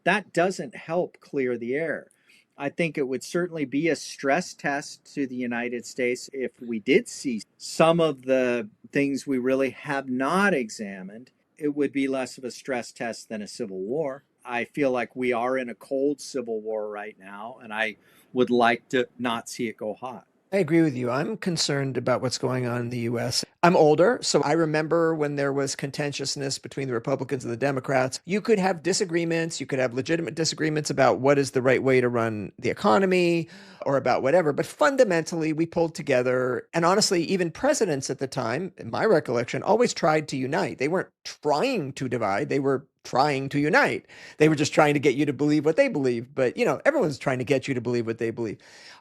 Speaker 1: that doesn't help clear the air. I think it would certainly be a stress test to the United States if we did see some of the things we really have not examined. It would be less of a stress test than a civil war. I feel like we are in a cold civil war right now, and I would like to not see it go hot.
Speaker 2: I agree with you. I'm concerned about what's going on in the US. I'm older, so I remember when there was contentiousness between the Republicans and the Democrats. You could have disagreements, you could have legitimate disagreements about what is the right way to run the economy or about whatever, but fundamentally we pulled together. And honestly, even presidents at the time, in my recollection, always tried to unite. They weren't trying to divide, they were trying to unite. They were just trying to get you to believe what they believe. But, everyone's trying to get you to believe what they believe.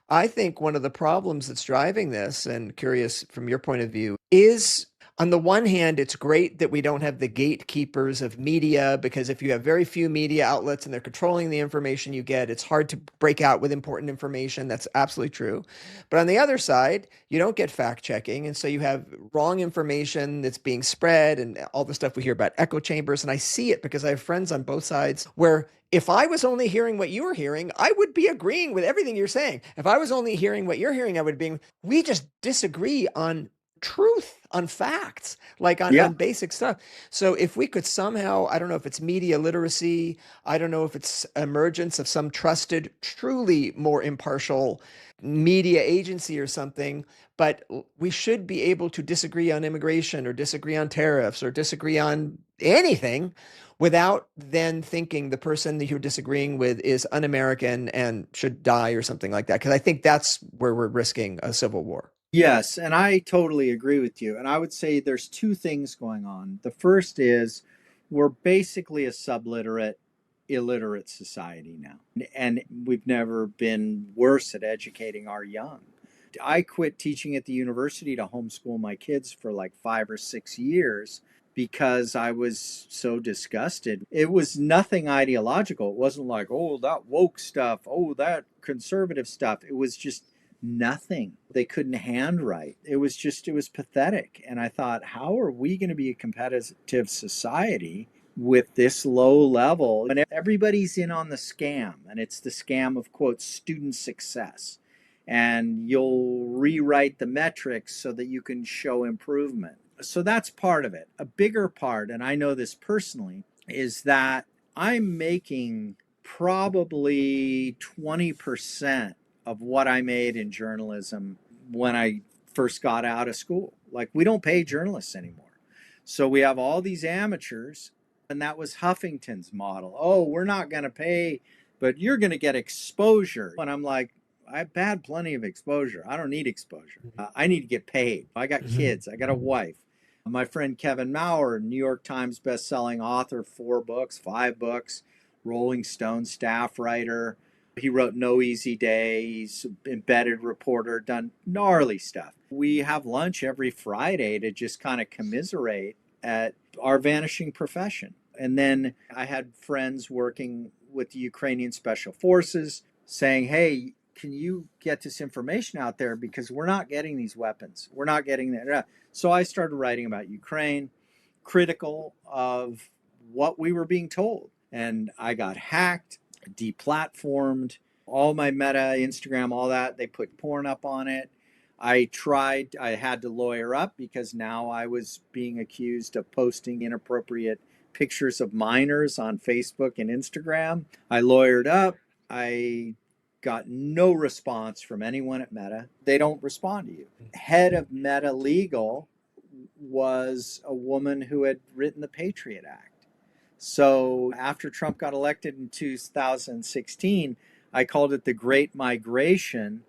Speaker 2: I think one of the problems that's driving this, and curious from your point of view, is on the one hand, it's great that we don't have the gatekeepers of media, because if you have very few media outlets and they're controlling the information you get, it's hard to break out with important information. That's absolutely true. But on the other side, you don't get fact checking. And so you have wrong information that's being spread and all the stuff we hear about echo chambers. And I see it because I have friends on both sides where if I was only hearing what you were hearing, I would be agreeing with everything you're saying. If I was only hearing what you're hearing, I would be, we just disagree on truth, on facts, like
Speaker 1: Yeah.
Speaker 2: on basic stuff. So if we could somehow, I don't know if it's media literacy, I don't know if it's emergence of some trusted, truly more impartial media agency or something, but we should be able to disagree on immigration or disagree on tariffs or disagree on anything without then thinking the person that you're disagreeing with is un-American and should die or something like that. Because I think that's where we're risking a civil war.
Speaker 1: Yes, and I totally agree with you. And I would say there's two things going on. The first is we're basically a subliterate, illiterate society now. And we've never been worse at educating our young. I quit teaching at the university to homeschool my kids for like 5 or 6 years because I was so disgusted. It was nothing ideological. It wasn't like, oh, that woke stuff, oh, that conservative stuff. It was just nothing. They couldn't handwrite. It was pathetic. And I thought, how are we going to be a competitive society with this low level? And everybody's in on the scam, and it's the scam of, quote, student success. And you'll rewrite the metrics so that you can show improvement. So that's part of it. A bigger part, and I know this personally, is that I'm making probably 20% of what I made in journalism when I first got out of school. Like, we don't pay journalists anymore. So we have all these amateurs, and that was Huffington's model. Oh, we're not going to pay, but you're going to get exposure. And I'm like, I've had plenty of exposure. I don't need exposure. I need to get paid. I got kids. I got a wife. My friend Kevin Maurer, New York Times bestselling author, 4 books, 5 books, Rolling Stone staff writer. He wrote No Easy Day. He's an embedded reporter, done gnarly stuff. We have lunch every Friday to just kind of commiserate at our vanishing profession. And then I had friends working with the Ukrainian Special Forces saying, hey, can you get this information out there? Because we're not getting these weapons. We're not getting that. So I started writing about Ukraine, critical of what we were being told. And I got hacked, deplatformed, all my Meta, Instagram, all that. They put porn up on it. I had to lawyer up because now I was being accused of posting inappropriate pictures of minors on Facebook and Instagram. I lawyered up. I got no response from anyone at Meta. They don't respond to you. Head of Meta Legal was a woman who had written the Patriot Act. So after Trump got elected in 2016, I called it the Great Migration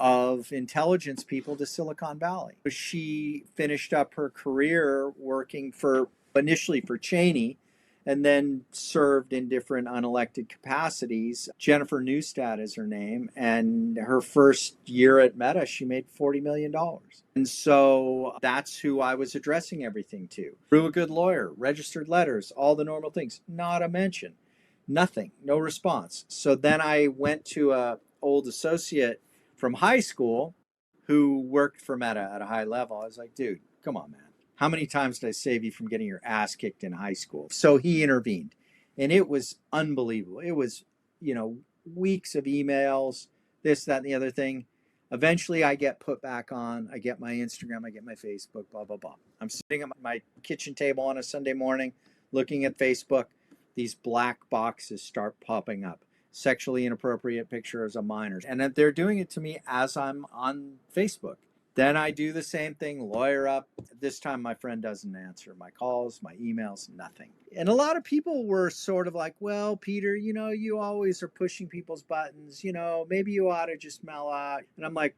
Speaker 1: of intelligence people to Silicon Valley. She finished up her career working for initially for Cheney and then served in different unelected capacities. Jennifer Neustadt is her name. And her first year at Meta, she made $40 million. And so that's who I was addressing everything to. Through a good lawyer, registered letters, all the normal things, not a mention, nothing, no response. So then I went to a old associate from high school who worked for Meta at a high level. I was like, dude, come on, man. How many times did I save you from getting your ass kicked in high school? So he intervened. And it was unbelievable. It was, weeks of emails, this, that, and the other thing. Eventually, I get put back on. I get my Instagram, I get my Facebook, blah, blah, blah. I'm sitting at my kitchen table on a Sunday morning looking at Facebook. These black boxes start popping up. Sexually inappropriate pictures of minors. And they're doing it to me as I'm on Facebook. Then I do the same thing, lawyer up. This time my friend doesn't answer my calls, my emails, nothing. And a lot of people were sort of like, well, Peter, you always are pushing people's buttons. Maybe you ought to just mellow out. And I'm like,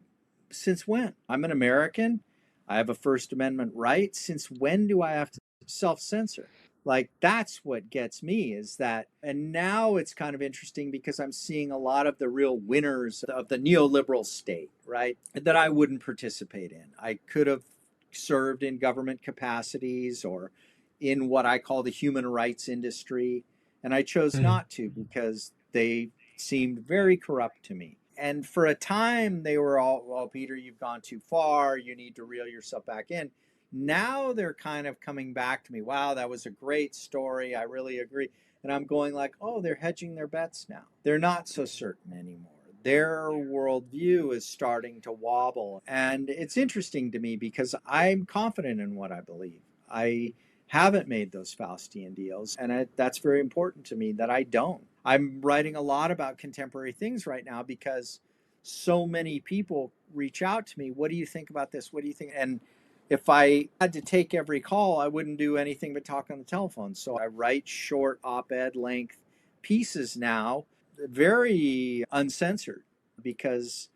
Speaker 1: since when? I'm an American. I have a First Amendment right. Since when do I have to self-censor? Like, that's what gets me is that. And now it's kind of interesting because I'm seeing a lot of the real winners of the neoliberal state, right? That I wouldn't participate in. I could have served in government capacities or in what I call the human rights industry. And I chose not to because they seemed very corrupt to me. And for a time, they were all, well, Peter, you've gone too far. You need to reel yourself back in. Now they're kind of coming back to me. Wow, that was a great story. I really agree. And I'm going like, oh, they're hedging their bets now. They're not so certain anymore. Their worldview is starting to wobble. And it's interesting to me because I'm confident in what I believe. I haven't made those Faustian deals. And that's very important to me that I don't. I'm writing a lot about contemporary things right now because so many people reach out to me. What do you think about this? What do you think? And if I had to take every call, I wouldn't do anything but talk on the telephone. So I write short op-ed length pieces now, very uncensored, because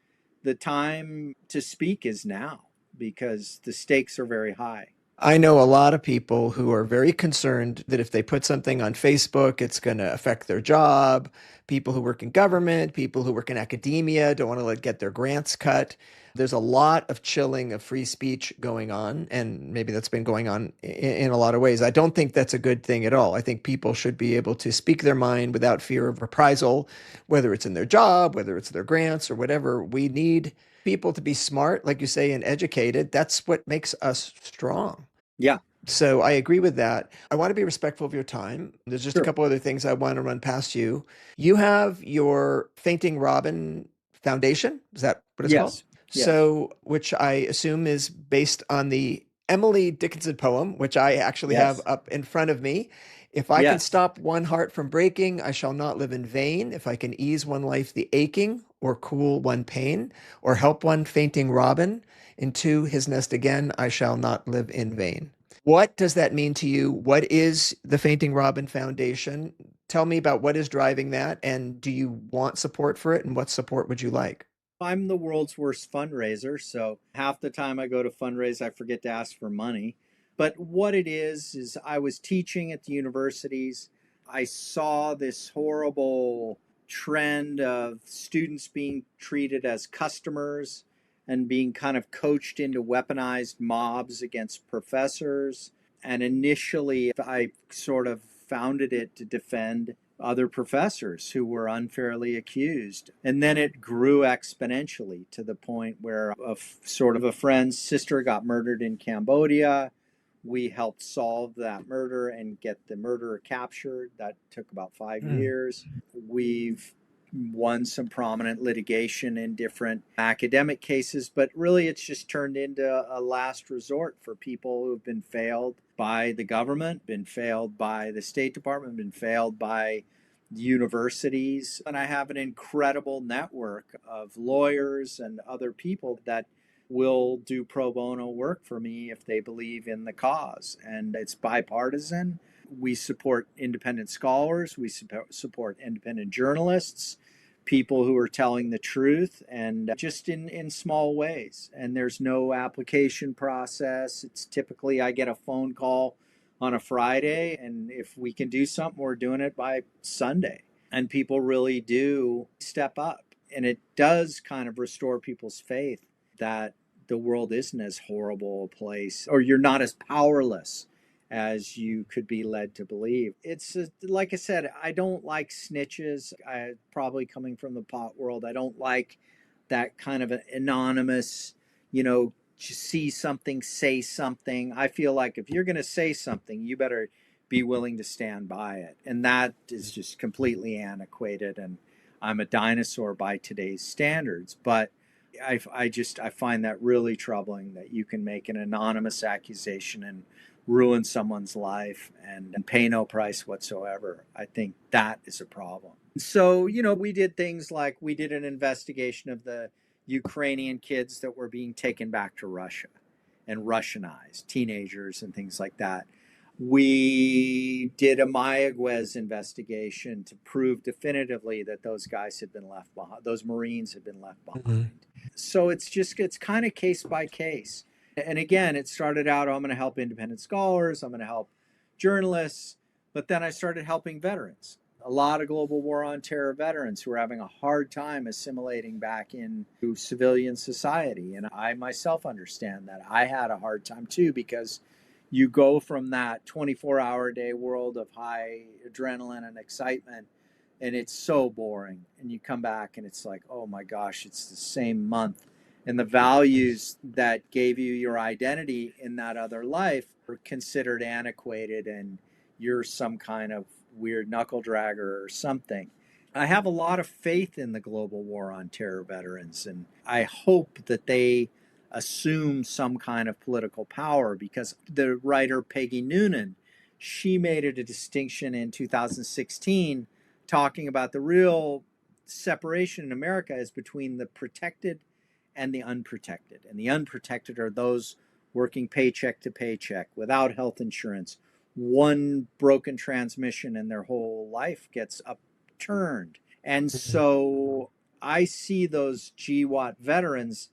Speaker 1: the time to speak is now, because the stakes are very high.
Speaker 2: I know a lot of people who are very concerned that if they put something on Facebook, it's going to affect their job. People who work in government, people who work in academia don't want to get their grants cut. There's a lot of chilling of free speech going on, and maybe that's been going on in a lot of ways. I don't think that's a good thing at all. I think people should be able to speak their mind without fear of reprisal, whether it's in their job, whether it's their grants or whatever. We need people to be smart, like you say, and educated. That's what makes us strong.
Speaker 1: Yeah,
Speaker 2: So I agree with that. I want to be respectful of your time. There's just a
Speaker 1: sure.
Speaker 2: couple other things I want to run past you. You have your Fainting Robin Foundation. Is that what it's called?
Speaker 1: Yes, yes,
Speaker 2: So, which I assume is based on the Emily Dickinson poem, which I actually have
Speaker 1: yes,
Speaker 2: up in front of me. If I can
Speaker 1: yes.
Speaker 2: stop one heart from breaking, I shall not live in vain. If I can ease one life the aching, or cool one pain, or help one fainting robin into his nest again, I shall not live in vain. What does that mean to you? What is the Fainting Robin Foundation? Tell me about what is driving that, and do you want support for it, and what support would you like?
Speaker 1: I'm the world's worst fundraiser, so half the time I go to fundraise, I forget to ask for money. But what it is I was teaching at the universities. I saw this horrible trend of students being treated as customers and being kind of coached into weaponized mobs against professors. And initially, I sort of founded it to defend other professors who were unfairly accused. And then it grew exponentially to the point where sort of a friend's sister got murdered in Cambodia. We helped solve that murder and get the murderer captured. That took about 5 years. We've won some prominent litigation in different academic cases, but really it's just turned into a last resort for people who have been failed by the government, been failed by the State Department, been failed by universities. And I have an incredible network of lawyers and other people that will do pro bono work for me if they believe in the cause. And it's bipartisan. We support independent scholars, we support independent journalists, people who are telling the truth, and just in small ways. And there's no application process. It's typically I get a phone call on a Friday, and if we can do something, we're doing it by Sunday. And people really do step up. And it does kind of restore people's faith that the world isn't as horrible a place, or you're not as powerless as you could be led to believe. It's like I said, I don't like snitches. Probably coming from the pot world, I don't like that kind of an anonymous, see something, say something. I feel like if you're going to say something, you better be willing to stand by it. And that is just completely antiquated. And I'm a dinosaur by today's standards. But I find that really troubling, that you can make an anonymous accusation and ruin someone's life and pay no price whatsoever. I think that is a problem. So, we did things like we did an investigation of the Ukrainian kids that were being taken back to Russia and Russianized, teenagers and things like that. We did a Mayaguez investigation to prove definitively that those guys had been left behind, those Marines had been left behind. Mm-hmm. So it's kind of case by case. And again, it started out, I'm going to help independent scholars, I'm going to help journalists, but then I started helping veterans. A lot of global war on terror veterans who are having a hard time assimilating back into civilian society. And I myself understand that. I had a hard time too, because you go from that 24-hour-a-day world of high adrenaline and excitement, and it's so boring. And you come back and it's like, oh my gosh, it's the same month. And the values that gave you your identity in that other life are considered antiquated, and you're some kind of weird knuckle dragger or something. I have a lot of faith in the global war on terror veterans, and I hope that they assume some kind of political power, because the writer Peggy Noonan, she made it a distinction in 2016, talking about the real separation in America is between the protected and the unprotected. And the unprotected are those working paycheck to paycheck without health insurance. One broken transmission and their whole life gets upturned. And so I see those GWAT veterans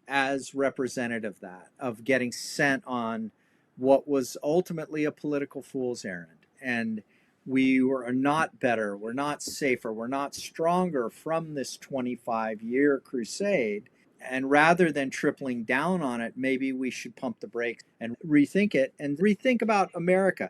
Speaker 1: as representative of that, of getting sent on what was ultimately a political fool's errand. And we are not better, we're not safer, we're not stronger from this 25-year crusade. And rather than tripling down on it, maybe we should pump the brakes and rethink it and rethink about America.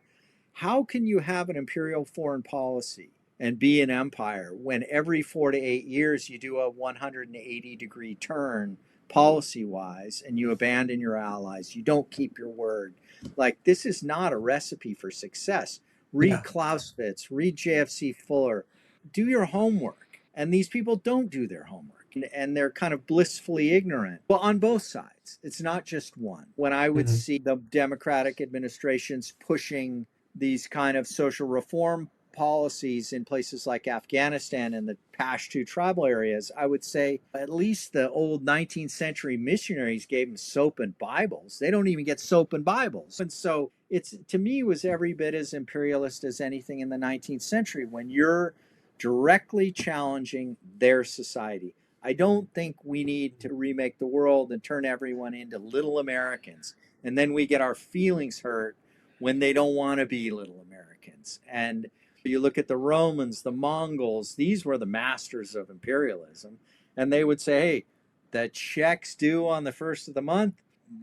Speaker 1: How can you have an imperial foreign policy and be an empire when every 4 to 8 years you do a 180-degree turn policy-wise and you abandon your allies? You don't keep your word. Like, this is not a recipe for success. Read Clausewitz, read JFC Fuller, do your homework. And these people don't do their homework. And they're kind of blissfully ignorant. Well, on both sides. It's not just one. When I would see the Democratic administrations pushing these kind of social reform policies in places like Afghanistan and the Pashto tribal areas, I would say at least the old 19th century missionaries gave them soap and Bibles. They don't even get soap and Bibles. And so it's, to me, was every bit as imperialist as anything in the 19th century when you're directly challenging their society. I don't think we need to remake the world and turn everyone into little Americans. And then we get our feelings hurt when they don't want to be little Americans. And you look at the Romans, the Mongols, these were the masters of imperialism. And they would say, hey, the check's due on the first of the month.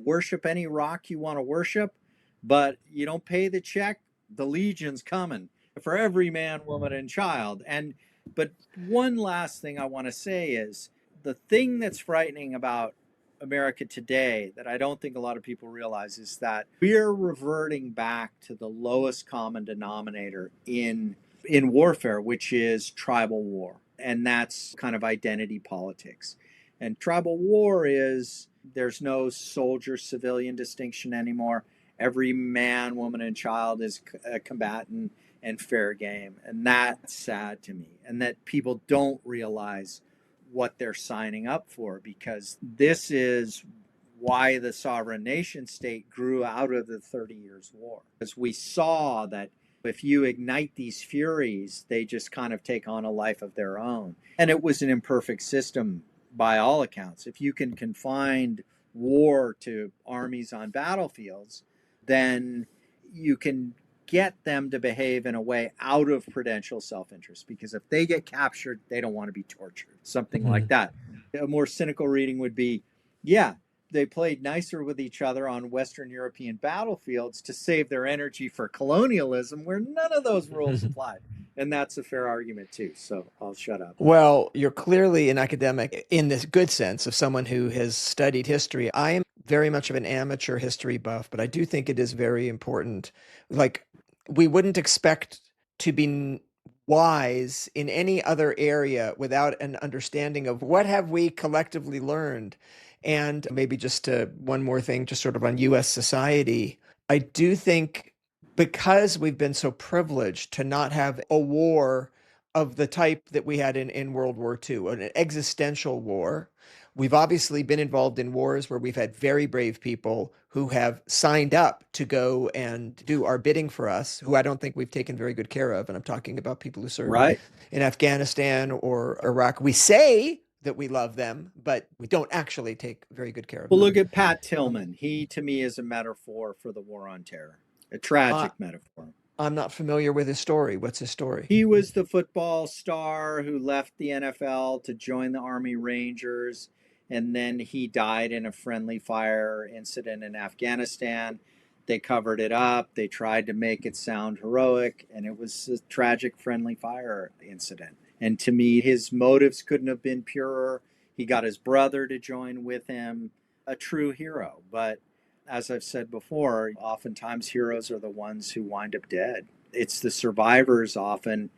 Speaker 1: Worship any rock you want to worship, but you don't pay the check, the legion's coming for every man, woman, and child. But one last thing I want to say is the thing that's frightening about America today that I don't think a lot of people realize is that we're reverting back to the lowest common denominator in warfare, which is tribal war. And that's kind of identity politics. And tribal war is there's no soldier civilian distinction anymore. Every man, woman, and child is a combatant and fair game. And that's sad to me. And that people don't realize what they're signing up for, because this is why the sovereign nation state grew out of the 30 Years' War. Because we saw that if you ignite these furies, they just kind of take on a life of their own. And it was an imperfect system by all accounts. If you can confine war to armies on battlefields, then you can get them to behave in a way out of prudential self-interest, because if they get captured, they don't want to be tortured, something like that. A more cynical reading would be, yeah, they played nicer with each other on Western European battlefields to save their energy for colonialism, where none of those rules applied. And that's a fair argument too. So I'll shut up.
Speaker 2: Well, you're clearly an academic in this good sense of someone who has studied history. I am very much of an amateur history buff, but I do think it is very important. Like, we wouldn't expect to be wise in any other area without an understanding of what have we collectively learned. And maybe just one more thing, just sort of on US society. I do think because we've been so privileged to not have a war of the type that we had in World War II, an existential war. We've obviously been involved in wars where we've had very brave people who have signed up to go and do our bidding for us, who I don't think we've taken very good care of. And I'm talking about people who served
Speaker 1: Right.
Speaker 2: in Afghanistan or Iraq. We say that we love them, but we don't actually take very good care of
Speaker 1: Well,
Speaker 2: them.
Speaker 1: look at Pat Tillman. He, to me, is a metaphor for the war on terror, a tragic metaphor.
Speaker 2: I'm not familiar with his story. What's his story?
Speaker 1: He was the football star who left the NFL to join the Army Rangers, and then he died in a friendly fire incident in Afghanistan. They covered it up. They tried to make it sound heroic, and it was a tragic friendly fire incident. And to me, his motives couldn't have been purer. He got his brother to join with him, a true hero. But as I've said before, oftentimes heroes are the ones who wind up dead. It's the survivors often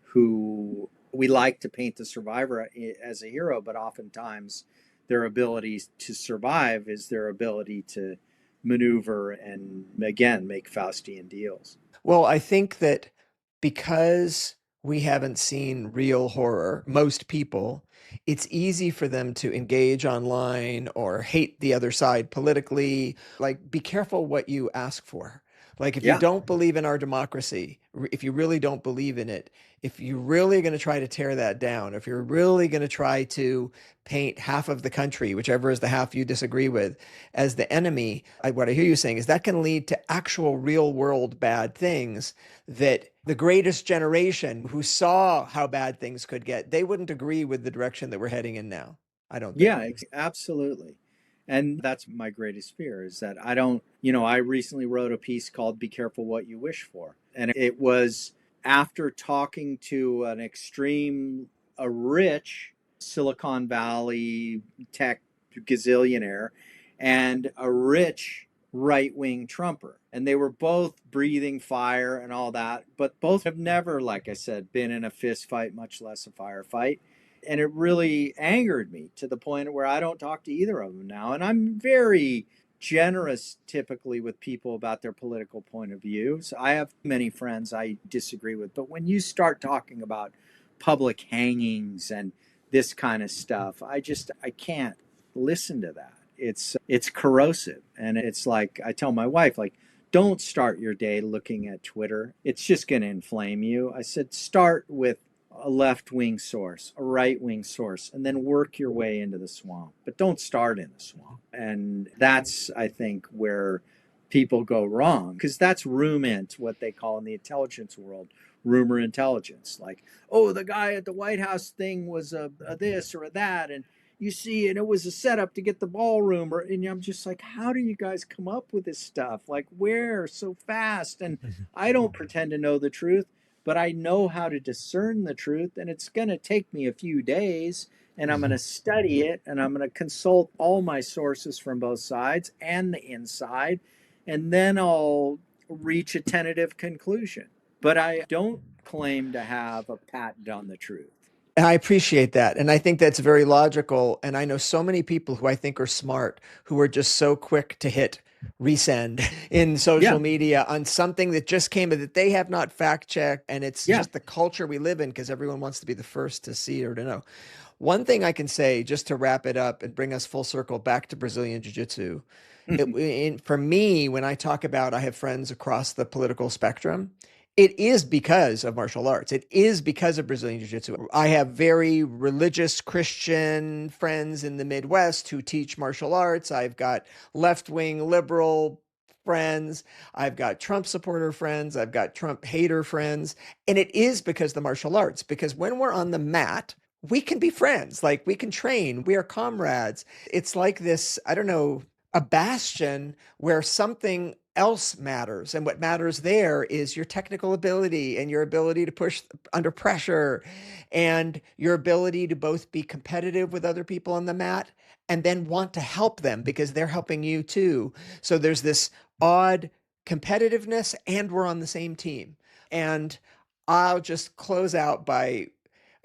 Speaker 1: who we like to paint the survivor as a hero, but oftentimes their ability to survive is their ability to maneuver and, again, make Faustian deals.
Speaker 2: Well, I think that because we haven't seen real horror, most people, it's easy for them to engage online or hate the other side politically. Like, be careful what you ask for. Like, if you
Speaker 1: Yeah.
Speaker 2: don't believe in our democracy, if you really don't believe in it, if you're really going to try to tear that down, if you're really going to try to paint half of the country, whichever is the half you disagree with, as the enemy, what I hear you saying is that can lead to actual real world bad things that the greatest generation who saw how bad things could get, they wouldn't agree with the direction that we're heading in now. I don't think.
Speaker 1: Yeah, absolutely. And that's my greatest fear, is that I don't, I recently wrote a piece called Be Careful What You Wish For. And it was after talking to a rich Silicon Valley tech gazillionaire and a rich right wing Trumper. And they were both breathing fire and all that, but both have never, like I said, been in a fist fight, much less a firefight. And it really angered me to the point where I don't talk to either of them now. And I'm very generous typically with people about their political point of view. So I have many friends I disagree with. But when you start talking about public hangings and this kind of stuff, I can't listen to that. It's corrosive. And it's like I tell my wife, like, don't start your day looking at Twitter. It's just going to inflame you. I said, start with a left-wing source, a right-wing source, and then work your way into the swamp. But don't start in the swamp. And that's, I think, where people go wrong, because that's rumint, what they call in the intelligence world, rumor intelligence. Like, oh, the guy at the White House thing was a this or a that, and you see, and it was a setup to get the ballroom. And I'm just like, how do you guys come up with this stuff? Like, where so fast? And I don't pretend to know the truth, but I know how to discern the truth, and it's going to take me a few days, and I'm going to study it, and I'm going to consult all my sources from both sides and the inside, and then I'll reach a tentative conclusion. But I don't claim to have a patent on the truth.
Speaker 2: I appreciate that. And I think that's very logical. And I know so many people who I think are smart who are just so quick to hit resend in social
Speaker 1: Yeah,
Speaker 2: media on something that just came that they have not fact checked. And it's
Speaker 1: yeah.
Speaker 2: just the culture we live in because everyone wants to be the first to see or to know. One thing I can say, just to wrap it up and bring us full circle back to Brazilian Jiu Jitsu, for me, when I talk about I have friends across the political spectrum, it is because of martial arts. It is because of Brazilian Jiu Jitsu. I have very religious Christian friends in the Midwest who teach martial arts. I've got left wing liberal friends. I've got Trump supporter friends. I've got Trump hater friends. And it is because of the martial arts, because when we're on the mat, we can be friends. Like we can train. We are comrades. It's like this, I don't know, a bastion where something else matters. And what matters there is your technical ability and your ability to push under pressure and your ability to both be competitive with other people on the mat and then want to help them because they're helping you too. So there's this odd competitiveness and we're on the same team. And I'll just close out by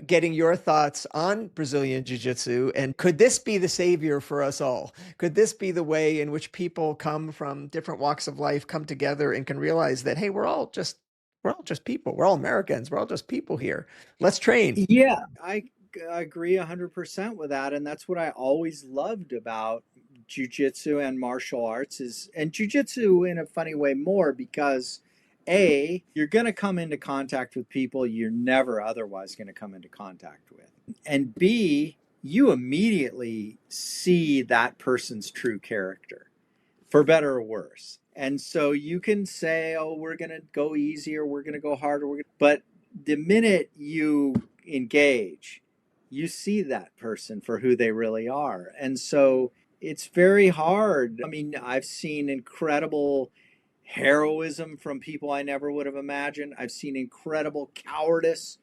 Speaker 2: getting your thoughts on Brazilian Jiu Jitsu. And could this be the savior for us all? Could this be the way in which people come from different walks of life come together and can realize that, hey, we're all just people. We're all Americans. We're all just people here. Let's train.
Speaker 1: Yeah, I agree 100% with that, and that's what I always loved about jujitsu and martial arts is, and jujitsu in a funny way more because A, you're going to come into contact with people you're never otherwise going to come into contact with. And B, you immediately see that person's true character, for better or worse. And so you can say, "Oh, we're going to go easy or we're going to go harder." But the minute you engage, you see that person for who they really are. And so it's very hard. I mean, I've seen incredible heroism from people I never would have imagined. I've seen incredible cowardice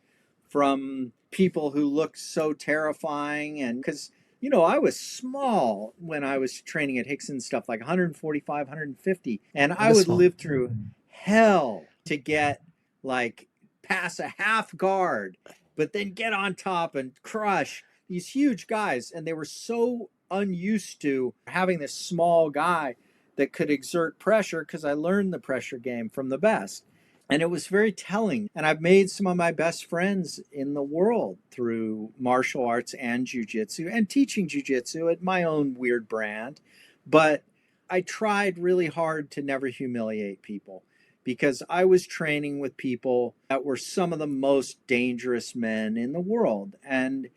Speaker 1: from people who look so terrifying. And because, I was small when I was training at Hickson, stuff like 145, 150. And I would
Speaker 2: Abysmal.
Speaker 1: live through hell to get like pass a half guard, but then get on top and crush these huge guys. And they were so unused to having this small guy that could exert pressure because I learned the pressure game from the best. And it was very telling. And I've made some of my best friends in the world through martial arts and jujitsu and teaching jujitsu at my own weird brand. But I tried really hard to never humiliate people because I was training with people that were some of the most dangerous men in the world. And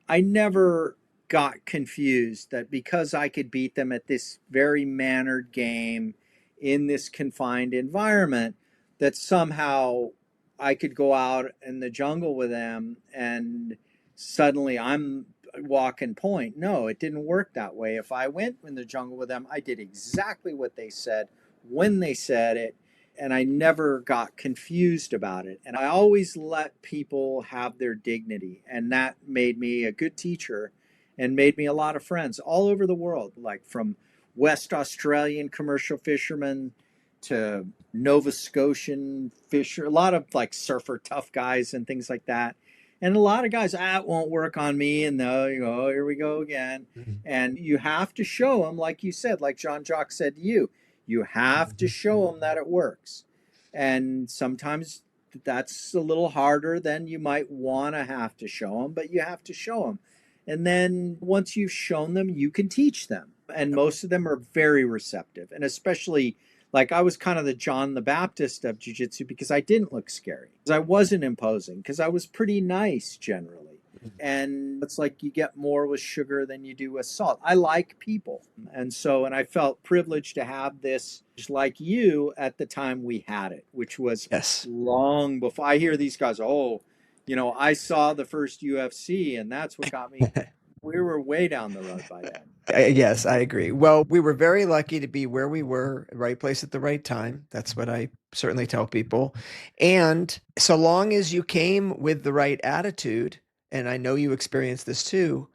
Speaker 1: I never got confused that because I could beat them at this very mannered game in this confined environment, that somehow I could go out in the jungle with them and suddenly I'm walking point. No, it didn't work that way. If I went in the jungle with them, I did exactly what they said when they said it, and I never got confused about it. And I always let people have their dignity, and that made me a good teacher and made me a lot of friends all over the world, like from West Australian commercial fishermen to Nova Scotian fisher, a lot of like surfer tough guys and things like that. And a lot of guys, it won't work on me. And here we go again.
Speaker 2: Mhm.
Speaker 1: And you have to show them, like you said, like Jean Jacques said to you have to show them that it works. And sometimes that's a little harder than you might want to have to show them, but you have to show them. And then once you've shown them, you can teach them. And most of them are very receptive. And especially like I was kind of the John the Baptist of jiu-jitsu because I didn't look scary. Because I wasn't imposing, because I was pretty nice generally. And it's like you get more with sugar than you do with salt. I like people. And I felt privileged to have this like you at the time we had it, which was
Speaker 2: Yes.
Speaker 1: long before I hear these guys, oh, I saw the first UFC and that's what got me. We were way down the road by then.
Speaker 2: Yes, I agree. Well, we were very lucky to be where we were, right place at the right time. That's what I certainly tell people. And so long as you came with the right attitude, and I know you experienced this too,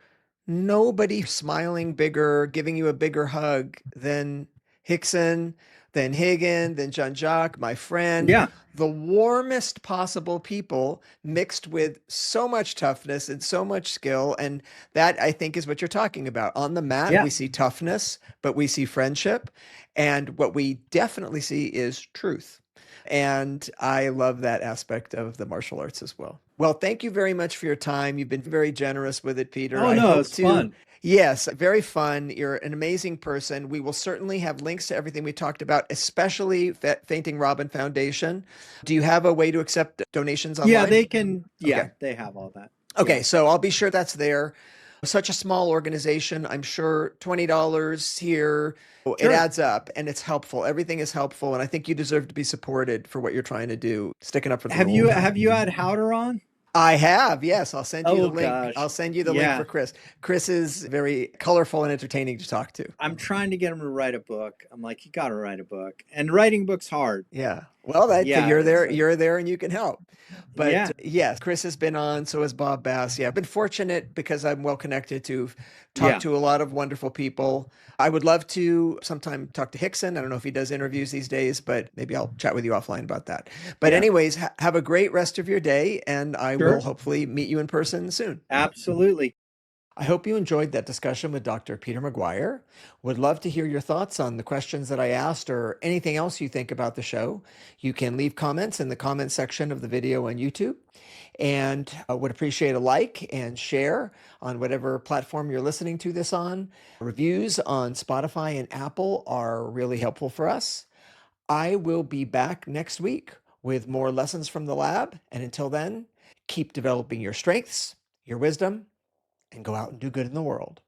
Speaker 2: nobody smiling bigger, giving you a bigger hug than Hickson, then Hagen, then Jean-Jacques, my friend,
Speaker 1: Yeah.
Speaker 2: the warmest possible people mixed with so much toughness and so much skill. And that, I think, is what you're talking about. On the mat,
Speaker 1: Yeah.
Speaker 2: we see toughness, but we see friendship. And what we definitely see is truth. And I love that aspect of the martial arts as well. Well, thank you very much for your time. You've been very generous with it, Peter.
Speaker 1: Oh
Speaker 2: I
Speaker 1: no,
Speaker 2: hope
Speaker 1: it's
Speaker 2: to.
Speaker 1: fun.
Speaker 2: Yes, very fun. You're an amazing person. We will certainly have links to everything we talked about, especially Fainting Robin Foundation. Do you have a way to accept donations
Speaker 1: Yeah,
Speaker 2: online?
Speaker 1: they can.
Speaker 2: Okay.
Speaker 1: Yeah, they have all that.
Speaker 2: Okay,
Speaker 1: Yeah.
Speaker 2: so I'll be sure that's there. Such a small organization. I'm sure $20 here, it
Speaker 1: Sure.
Speaker 2: adds up and it's helpful. Everything is helpful. And I think you deserve to be supported for what you're trying to do, sticking up for the
Speaker 1: Have
Speaker 2: rule of law.
Speaker 1: you had Howder on?
Speaker 2: I have, yes. I'll send you the
Speaker 1: Oh
Speaker 2: link. I'll
Speaker 1: gosh.
Speaker 2: send you the link for
Speaker 1: Yeah.
Speaker 2: Chris. Chris is very colorful and entertaining to talk to.
Speaker 1: I'm trying to get him to write a book. I'm like, you got to write a book, and writing books hard.
Speaker 2: Yeah. Well, that
Speaker 1: Yeah.
Speaker 2: you're there,
Speaker 1: So,
Speaker 2: you're there and you can help. But
Speaker 1: yeah.
Speaker 2: yes, Chris has been on, so has Bob Bass. Yeah, I've been fortunate because I'm well connected to talk
Speaker 1: Yeah.
Speaker 2: to a lot of wonderful people. I would love to sometime talk to Hickson. I don't know if he does interviews these days, but maybe I'll chat with you offline about that. But
Speaker 1: Yeah.
Speaker 2: anyways, have a great rest of your day, and I will
Speaker 1: Sure.
Speaker 2: hopefully meet you in person soon.
Speaker 1: Absolutely.
Speaker 2: I hope you enjoyed that discussion with Dr. Peter Maguire. Would love to hear your thoughts on the questions that I asked or anything else you think about the show. You can leave comments in the comment section of the video on YouTube, and I would appreciate a like and share on whatever platform you're listening to this on. Reviews on Spotify and Apple are really helpful for us. I will be back next week with more lessons from the lab. And until then, keep developing your strengths, your wisdom, and go out and do good in the world.